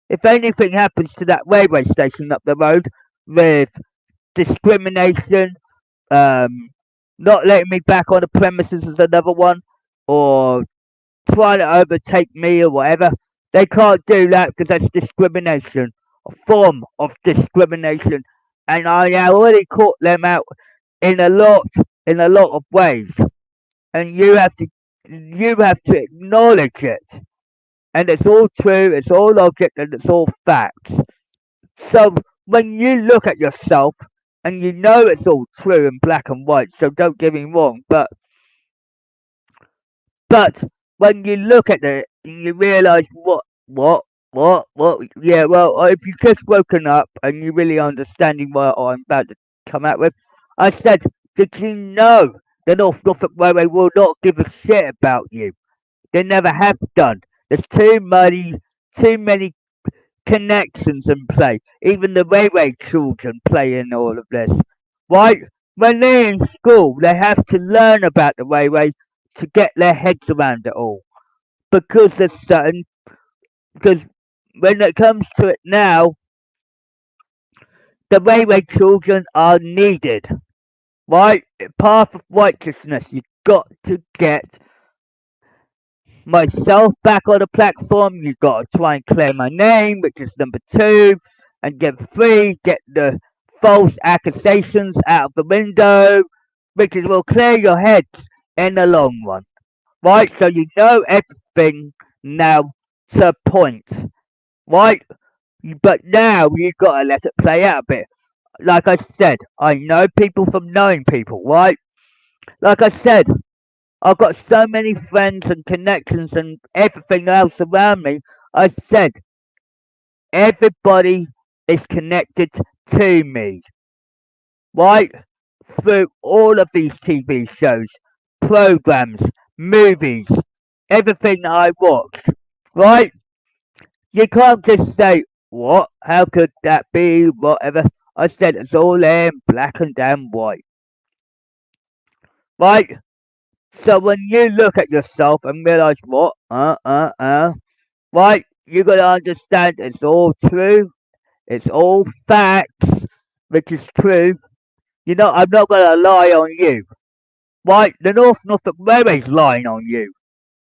[SPEAKER 1] If anything happens to that railway station up the road with discrimination, um, not letting me back on the premises is another one, or trying to overtake me or whatever, they can't do that because that's discrimination, a form of discrimination, and I already caught them out in a lot of ways, and you have to acknowledge it, and it's all true, it's all logic, and it's all facts. So when you look at yourself, and you know it's all true and black and white, so don't get me wrong, but when you look at it and you realise yeah, well, if you've just woken up and you're really understanding what I'm about to come out with, I said, did you know the North Norfolk Railway will not give a shit about you? They never have done. There's too many connections in play. Even the railway children play in all of this. Right? When they're in school, they have to learn about the railway to get their heads around it all. Because there's certain, because when it comes to it now, the railway children are needed. Right? Path of righteousness. You've got to get myself back on the platform. You've got to try and clear my name, which is number two, and get free, get the false accusations out of the window, which will clear your heads in the long run. Right? So you know everything now to a point. Right? But now you've got to let it play out a bit. Like I said, I know people from knowing people, right? Like I said, I've got so many friends and connections and everything else around me. I said, everybody is connected to me, right? Through all of these TV shows, programs, movies, everything that I watch, right? You can't just say, what? How could that be? Whatever. I said, it's all in black and damn white, right? So when you look at yourself and realize what, right, you gotta understand it's all true, it's all facts, which is true. You know, I'm not gonna lie on you. Why? The North Norfolk Railway's lying on you.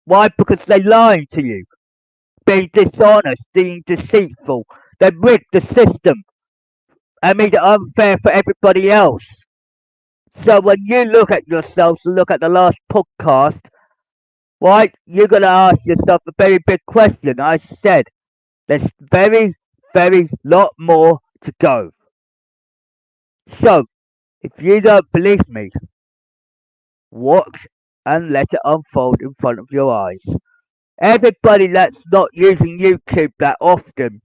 [SPEAKER 1] Why? Because they're lying to you, being dishonest, being deceitful. They've rigged the system and made it unfair for everybody else. So when you look at yourselves and look at the last podcast, right, you're gonna ask yourself a very big question. I said there's very lot more to go. So if you don't believe me, watch and let it unfold in front of your eyes. Everybody that's not using YouTube that often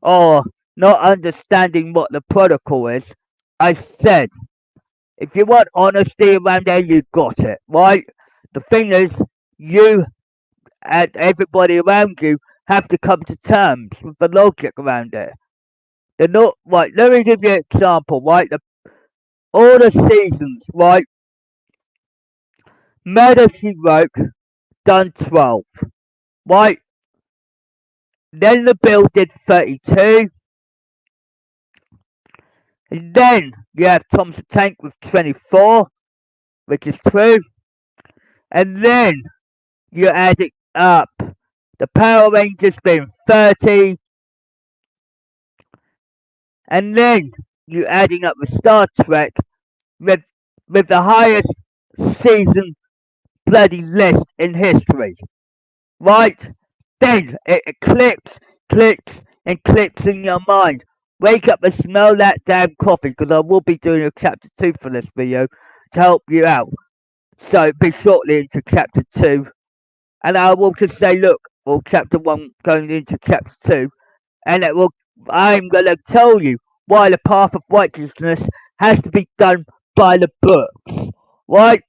[SPEAKER 1] or not understanding what the protocol is, I said, if you want honesty around there, you got it, right? The thing is, you and everybody around you have to come to terms with the logic around it. They're not, right, let me give you an example, right? All the seasons, right? Murder She Wrote, done 12, right? Then the Bill did 32. And then you have Thomas the Tank with 24, which is true. And then you add it up. The Power Rangers being 30. And then you adding up the Star Trek with, with the highest season bloody list in history. Right? Then it clicks, and clicks in your mind. Wake up and smell that damn coffee, because I will be doing a chapter 2 for this video to help you out. So be shortly into chapter 2. And I will just say, look, well, chapter 1 going into chapter 2. And I'm going to tell you why the path of righteousness has to be done by the books. Right?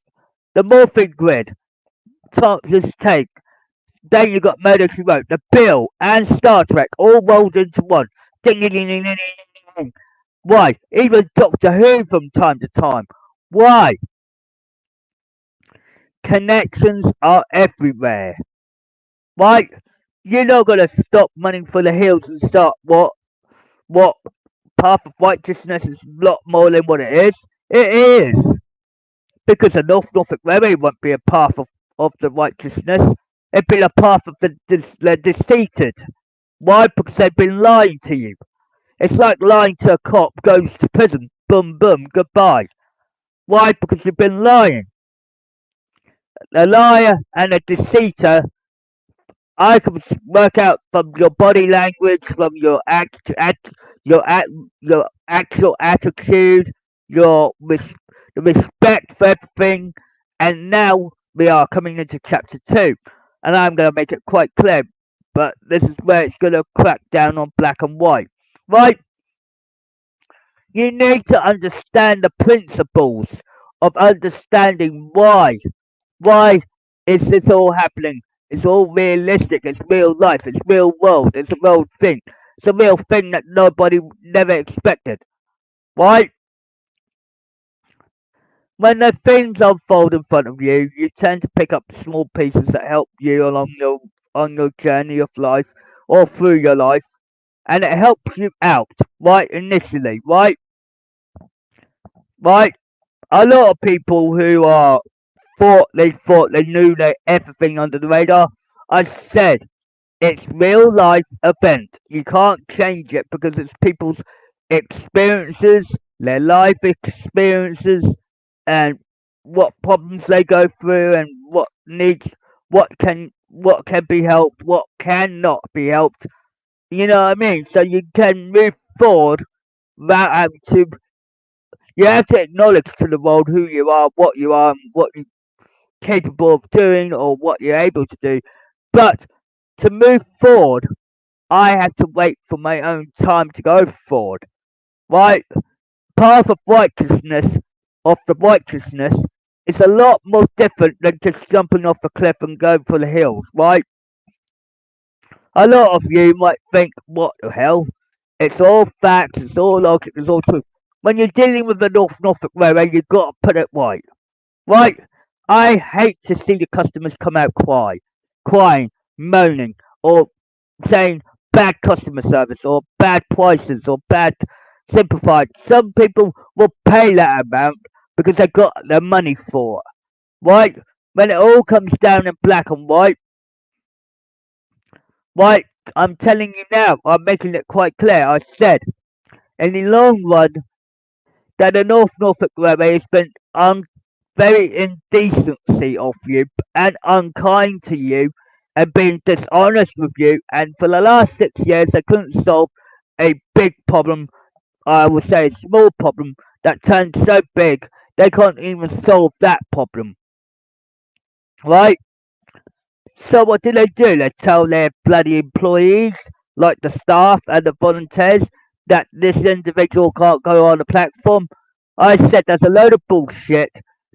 [SPEAKER 1] The morphing grid. Just take. Then you got Murder She Wrote, The Bill, and Star Trek all rolled into one. Ding ding ding ding ding ding ding. Why? Even Doctor Who from time to time. Why? Connections are everywhere. Right? You're not gonna stop running for the hills and start what path of righteousness is a lot more than what it is. It is. Because the Norfolk Railway won't be a path of the righteousness. It'd be a path of the deceited. Why? Because they've been lying to you. It's like lying to a cop, goes to prison, boom, boom, goodbye. Why? Because you've been lying. A liar and a deceitor, I can work out from your body language, from your your actual attitude, your the respect for everything. And now we are coming into chapter 2, and I'm going to make it quite clear, but this is where it's going to crack down on black and white. Right? You need to understand the principles of understanding why. Why is this all happening? It's all realistic. It's real life. It's real world. It's a real thing. It's a real thing that nobody never expected. Right? When the things unfold in front of you, you tend to pick up small pieces that help you along your journey of life or through your life, and it helps you out. Right? Initially. Right? Right? A lot of people who are thought they knew everything under the radar. I said it's real life event. You can't change it because it's people's experiences, their life experiences, and what problems they go through, and what can be helped, what cannot be helped. You know what I mean? So you can move forward without having to. You have to acknowledge to the world who you are, and what you're capable of doing, or what you're able to do. But to move forward, I had to wait for my own time to go forward. Right? Path of the righteousness, is a lot more different than just jumping off a cliff and going for the hills, right? A lot of you might think, what the hell? It's all facts, it's all logic, it's all truth. When you're dealing with the Norfolk Railway, you've got to put it right. Right? I hate to see the customers come out crying, moaning, or saying bad customer service or bad prices or bad simplified. Some people will pay that amount because they got their money for it. Right? When it all comes down in black and white, right? I'm telling you now, I'm making it quite clear. I said, in the long run, that the Norfolk Railway has been very indecency of you and unkind to you and being dishonest with you. And for the last 6 years, they couldn't solve a big problem. I would say a small problem that turned so big they can't even solve that problem. Right? So what do? They tell their bloody employees, like the staff and the volunteers, that this individual can't go on the platform. I said that's a load of bullshit.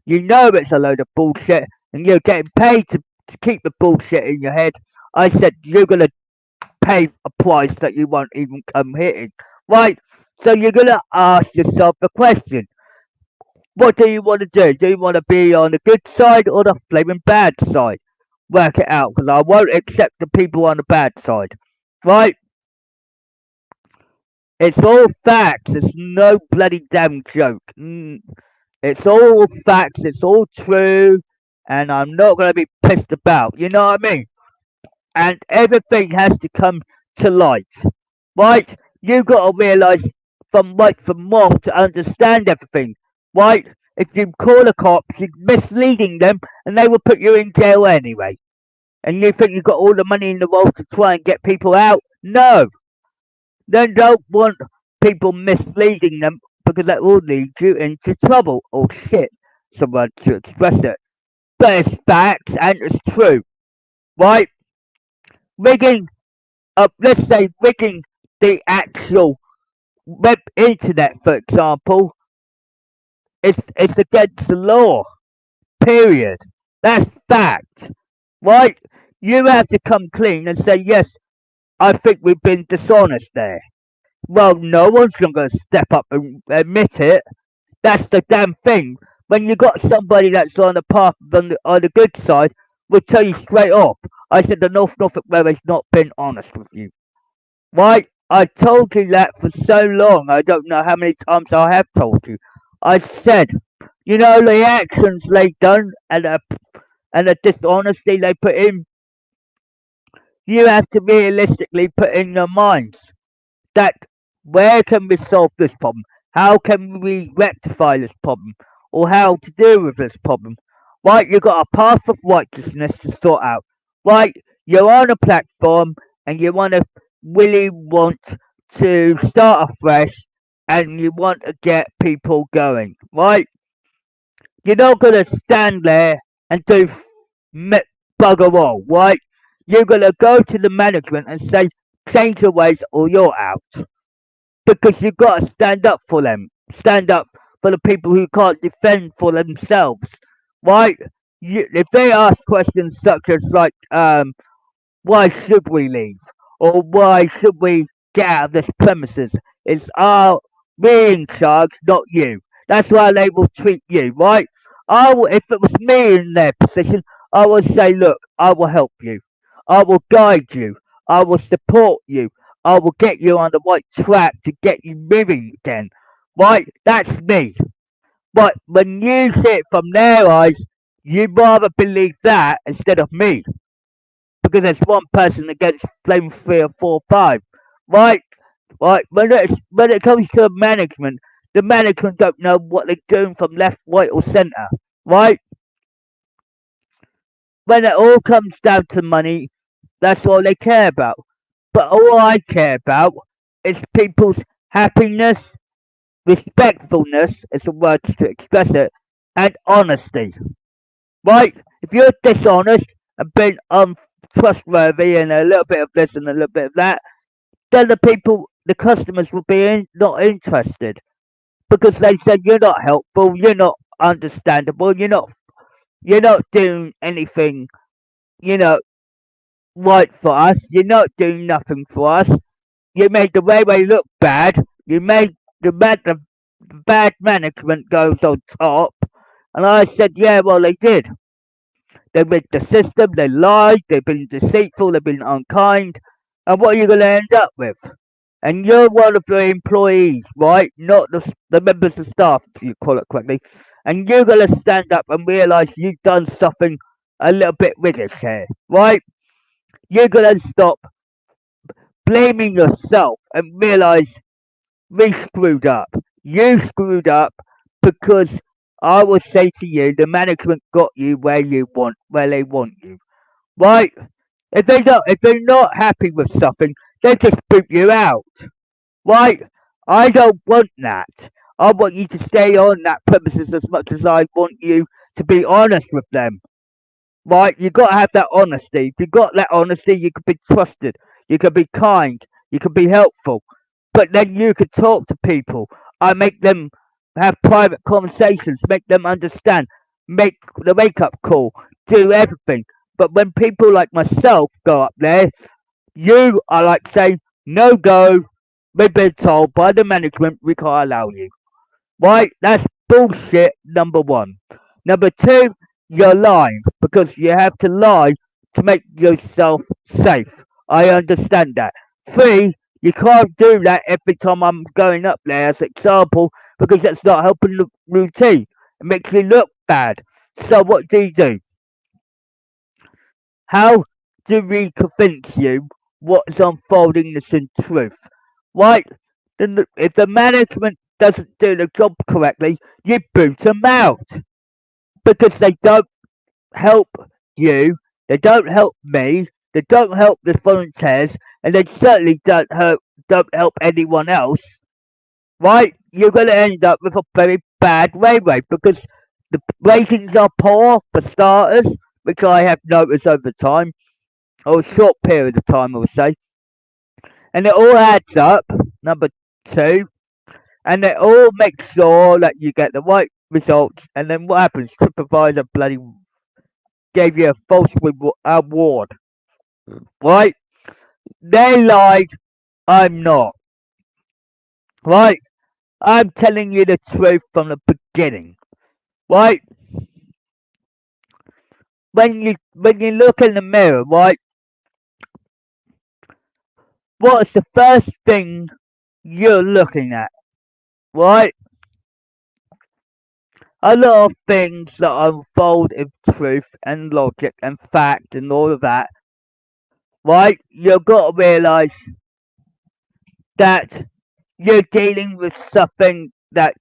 [SPEAKER 1] You know it's a load of bullshit, and you're getting paid to keep the bullshit in your head. I said you're gonna pay a price that you won't even come hitting. Right? So you're gonna ask yourself the question, what do you want to do? Do you want to be on the good side or the flaming bad side? Work it out, because I won't accept the people on the bad side. Right? It's all facts. It's no bloody damn joke. It's all facts. It's all true. And I'm not going to be pissed about. You know what I mean? And everything has to come to light. Right? You got to realise from right from wrong to understand everything. Right? If you call the cops, you're misleading them, and they will put you in jail anyway. And you think you've got all the money in the world to try and get people out? No, they don't want people misleading them because that will lead you into trouble or shit. Someone to express it, but it's facts and it's true, right? Rigging let's say rigging the actual web internet, for example, it's against the law. Period. That's fact, right? You have to come clean and say yes. I think we've been dishonest there. Well, no one's going to step up and admit it. That's the damn thing. When you got somebody that's on the path on the good side, will tell you straight off. I said the Norfolk Railway's not been honest with you. Right? I told you that for so long. I don't know how many times I have told you. I said, you know, the actions they done and the dishonesty they put in, you have to realistically put in your minds that where can we solve this problem? How can we rectify this problem? Or how to deal with this problem? Right, you've got a path of righteousness to sort out. Right, you're on a platform and you want to really want to start afresh and you want to get people going, right? You're not going to stand there and do me- bugger all, right? You're going to go to the management and say, change your ways or you're out. Because you've got to stand up for them. Stand up for the people who can't defend for themselves, right? If they ask questions such as like, why should we leave? Or why should we get out of this premises? It's our we in charge, not you. That's why they will treat you, right? If it was me in their position, I would say, look, I will help you. I will guide you. I will support you. I will get you on the right track to get you moving again. Right? That's me. But when you see it from their eyes, you'd rather believe that instead of me because there's one person against blame three or four, five, right? Right. When it comes to the management don't know what they're doing from left, right, or centre, right? When it all comes down to money, that's all they care about. But all I care about is people's happiness, respectfulness is the word to express it, and honesty, right? If you're dishonest and being untrustworthy and a little bit of this and a little bit of that, then the customers will be not interested because they said you're not helpful, you're not understandable, you're not doing anything, you know, right for us. You're not doing nothing for us. You made the railway look bad. You made the bad management goes on top. And I said, yeah, well, they did. They rigged the system, they lied, they've been deceitful, they've been unkind. And what are you going to end up with? And you're one of the employees, right? Not the members of staff, if you call it correctly. And you're going to stand up and realise you've done something a little bit rigid here, right? You're going to stop blaming yourself and realise we screwed up. You screwed up because I would say to you, the management got you where they want you, right? If they're not happy with something, they just boot you out, right? I don't want that. I want you to stay on that premises as much as I want you to be honest with them, right? You got to have that honesty. If you got that honesty, you can be trusted. You can be kind. You can be helpful. But then you can talk to people. I make them have private conversations. Make them understand. Make the wake up call. Do everything. But when people like myself go up there, you are like saying, no go. We've been told by the management we can't allow you. Right? That's bullshit, number one. Number two, you're lying because you have to lie to make yourself safe. I understand that. Three, you can't do that every time I'm going up there as an example because that's not helping the routine. It makes you look bad. So what do you do? How do we convince you what's unfolding is in truth? Right? Then if the management doesn't do the job correctly, you boot them out because they don't help you, they don't help me, they don't help the volunteers, and they certainly don't help anyone else. Right? You're going to end up with a very bad railway because the ratings are poor for starters, which I have noticed over time, or a short period of time, I would say, and it all adds up. Number two, and they all make sure that you get the right results. And then what happens? TripAdvisor bloody gave you a false award, right? They lied. I'm not, right? I'm telling you the truth from the beginning, right? When you look in the mirror, right? What's the first thing you're looking at, right? A lot of things that unfold in truth and logic and fact and all of that, right? You've got to realise that you're dealing with something that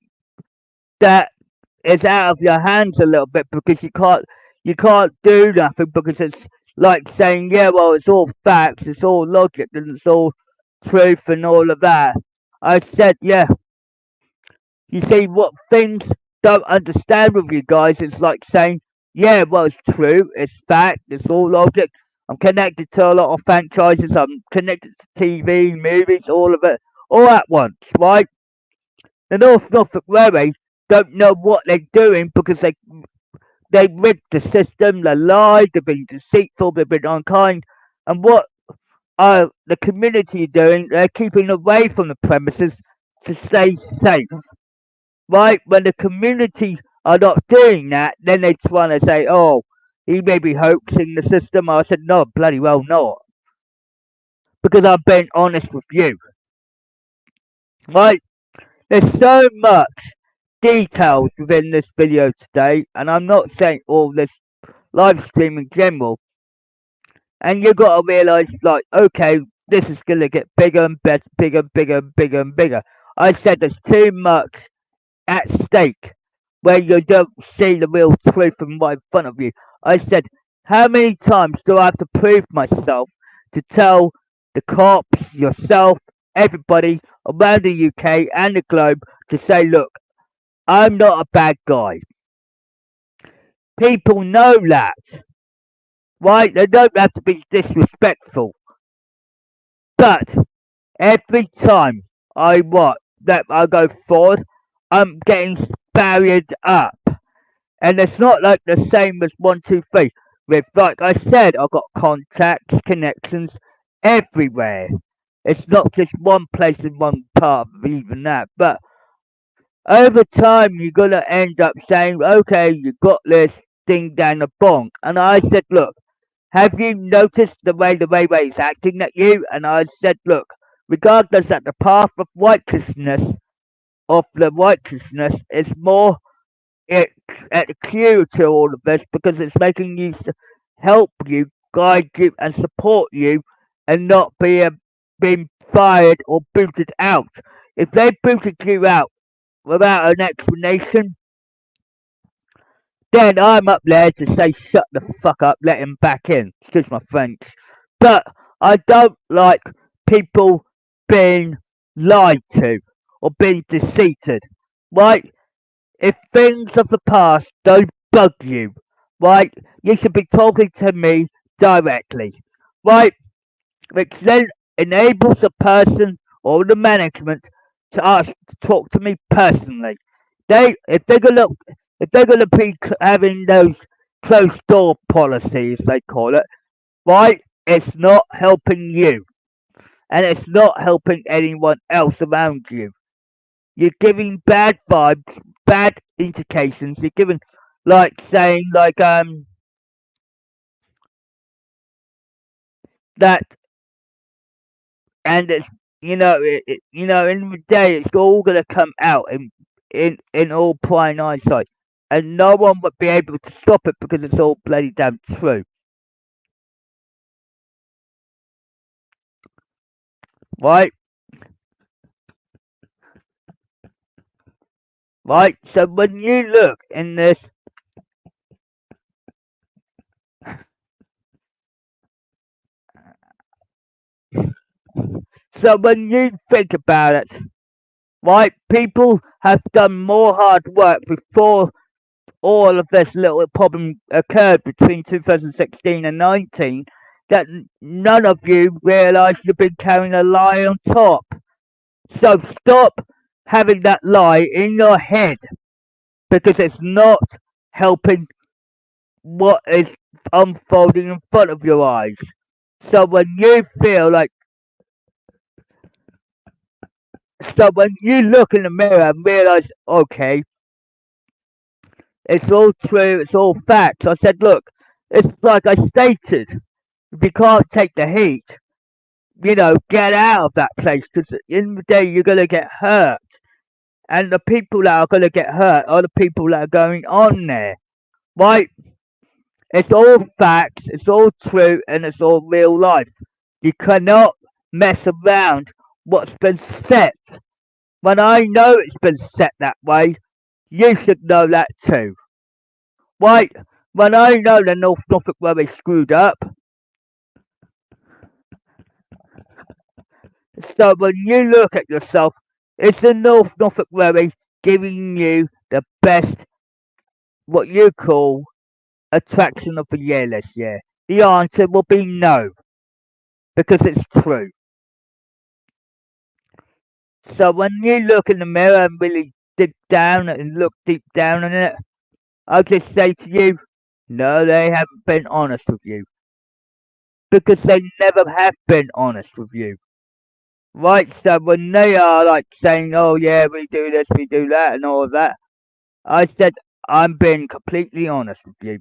[SPEAKER 1] is out of your hands a little bit because you can't do nothing because it's like saying, yeah, well, it's all facts, it's all logic, and it's all truth and all of that. I said, yeah, you see what things don't understand with you guys. It's like saying, yeah, well, it's true, it's fact, it's all logic. I'm connected to a lot of franchises. I'm connected to TV, movies, all of it, all at once, right? The Norfolk Railways don't know what they're doing because they rigged the system, they lied, they've been deceitful, they've been unkind, and what are the community doing? They're keeping away from the premises to stay safe. Right? When the community are not doing that, then they try to say, oh, he may be hoaxing the system. I said, no, bloody well not. Because I've been honest with you. Right? There's so much details within this video today, and I'm not saying all this live stream in general. And you got to realize, like, okay, this is going to get bigger and better, bigger, bigger, bigger, and bigger. I said there's too much at stake where you don't see the real truth right in front of you. I said, how many times do I have to prove myself to tell the cops, yourself, everybody around the UK and the globe to say, look, I'm not a bad guy. People know that, right? They don't have to be disrespectful. But every time I go forward, I'm getting barriered up. And it's not like the same as 123. With, like I said, I've got contacts, connections everywhere. It's not just one place in one part of even that. But over time, you're going to end up saying, okay, you got this thing down the bong. And I said, look, have you noticed the way the railway is acting at you? And I said, look, regardless that the path of the righteousness is more it at the cue to all of this because it's making you help you, guide you, and support you, and not being fired or booted out. If they booted you out without an explanation, then I'm up there to say shut the fuck up, let him back in. Excuse my French, but I don't like people being lied to or being deceived. Right? If things of the past don't bug you, right, you should be talking to me directly, right? Which then enables the person or the management to ask to talk to me personally. If they're gonna be having those closed door policies, they call it, right? It's not helping you, and it's not helping anyone else around you. You're giving bad vibes, bad indications. You're giving, like, saying, like, that, and it's, in the day, it's all gonna come out in all plain eyesight, and no one would be able to stop it because it's all bloody damn true, right? Right. So when you look in this, so when you think about it, right, people have done more hard work before all of this little problem occurred between 2016 and 19 that none of you realised you've been carrying a lie on top. So stop having that lie in your head because it's not helping what is unfolding in front of your eyes. So when you feel like, so when you look in the mirror and realise, okay, it's all true, it's all facts. I said, look, it's like I stated, if you can't take the heat, get out of that place because in the day you're going to get hurt. And the people that are going to get hurt are the people that are going on there. Right? It's all facts, it's all true, and it's all real life. You cannot mess around what's been set. When I know it's been set that way, you should know that too. Right? When I know the Norfolk where they screwed up, So when you look at yourself, is the North Norfolk Railway giving you the best, what you call, attraction of the year this year? The answer will be no, because it's true. So when you look in the mirror and really dig down and look deep down in it, I'll just say to you, no, they haven't been honest with you. Because they never have been honest with you. Right, so when they are like saying, oh yeah, we do this, we do that, and all of that, I said, I'm being completely honest with you.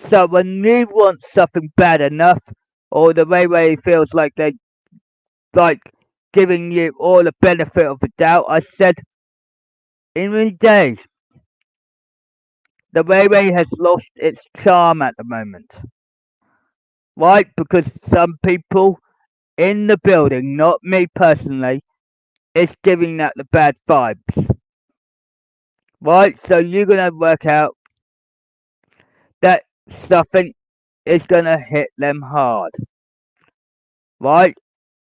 [SPEAKER 1] So when you want something bad enough, or the railway feels like they're like giving you all the benefit of the doubt, I said, in the day, the railway has lost its charm at the moment. Right? Because some people in the building, not me personally, is giving that the bad vibes. Right? So you're gonna work out that something is gonna hit them hard. Right?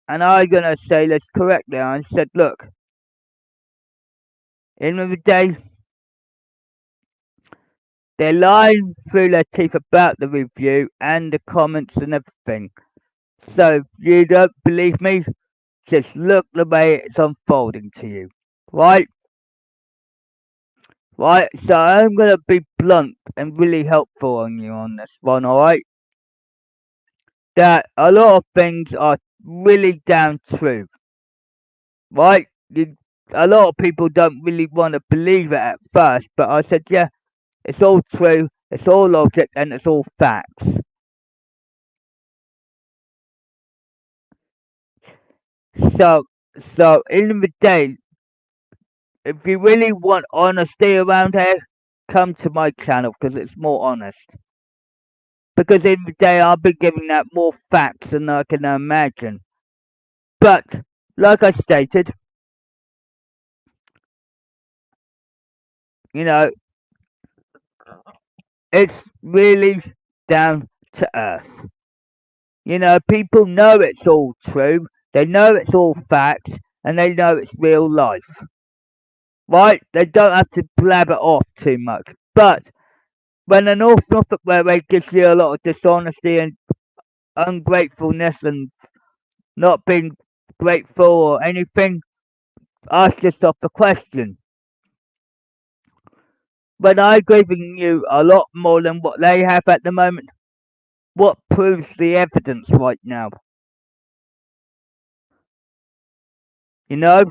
[SPEAKER 1] And I'm gonna say this correctly. I said, look, in the day, they're lying through their teeth about the review and the comments and everything. So if you don't believe me, just look the way it's unfolding to you. Right? Right? So I'm gonna be blunt and really helpful on you on this one, alright? That a lot of things are really down true. Right? A lot of people don't really want to believe it at first, but I said, yeah, it's all true, it's all logic, and it's all facts. So, so in the day, if you really want honesty around here, come to my channel because it's more honest. Because in the day, I'll be giving out more facts than I can imagine. But, like I stated, you know, it's really down to earth. You know, people know it's all true, they know it's all facts, and they know it's real life. Right? They don't have to blab it off too much. But when the North Norfolk Railway gives you a lot of dishonesty and ungratefulness and not being grateful or anything, ask yourself the question. When I'm giving you a lot more than what they have at the moment, what proves the evidence right now? You know?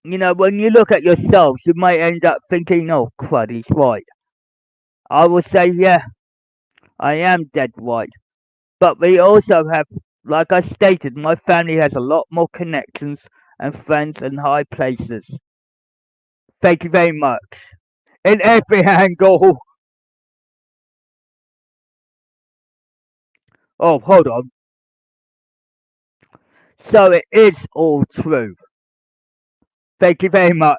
[SPEAKER 1] You know, when you look at yourselves, you might end up thinking, oh, crud, he's right. I will say, yeah, I am dead right. But we also have, like I stated, my family has a lot more connections and friends in high places. Thank you very much. In every angle. Oh, hold on. So it is all true. Thank you very much.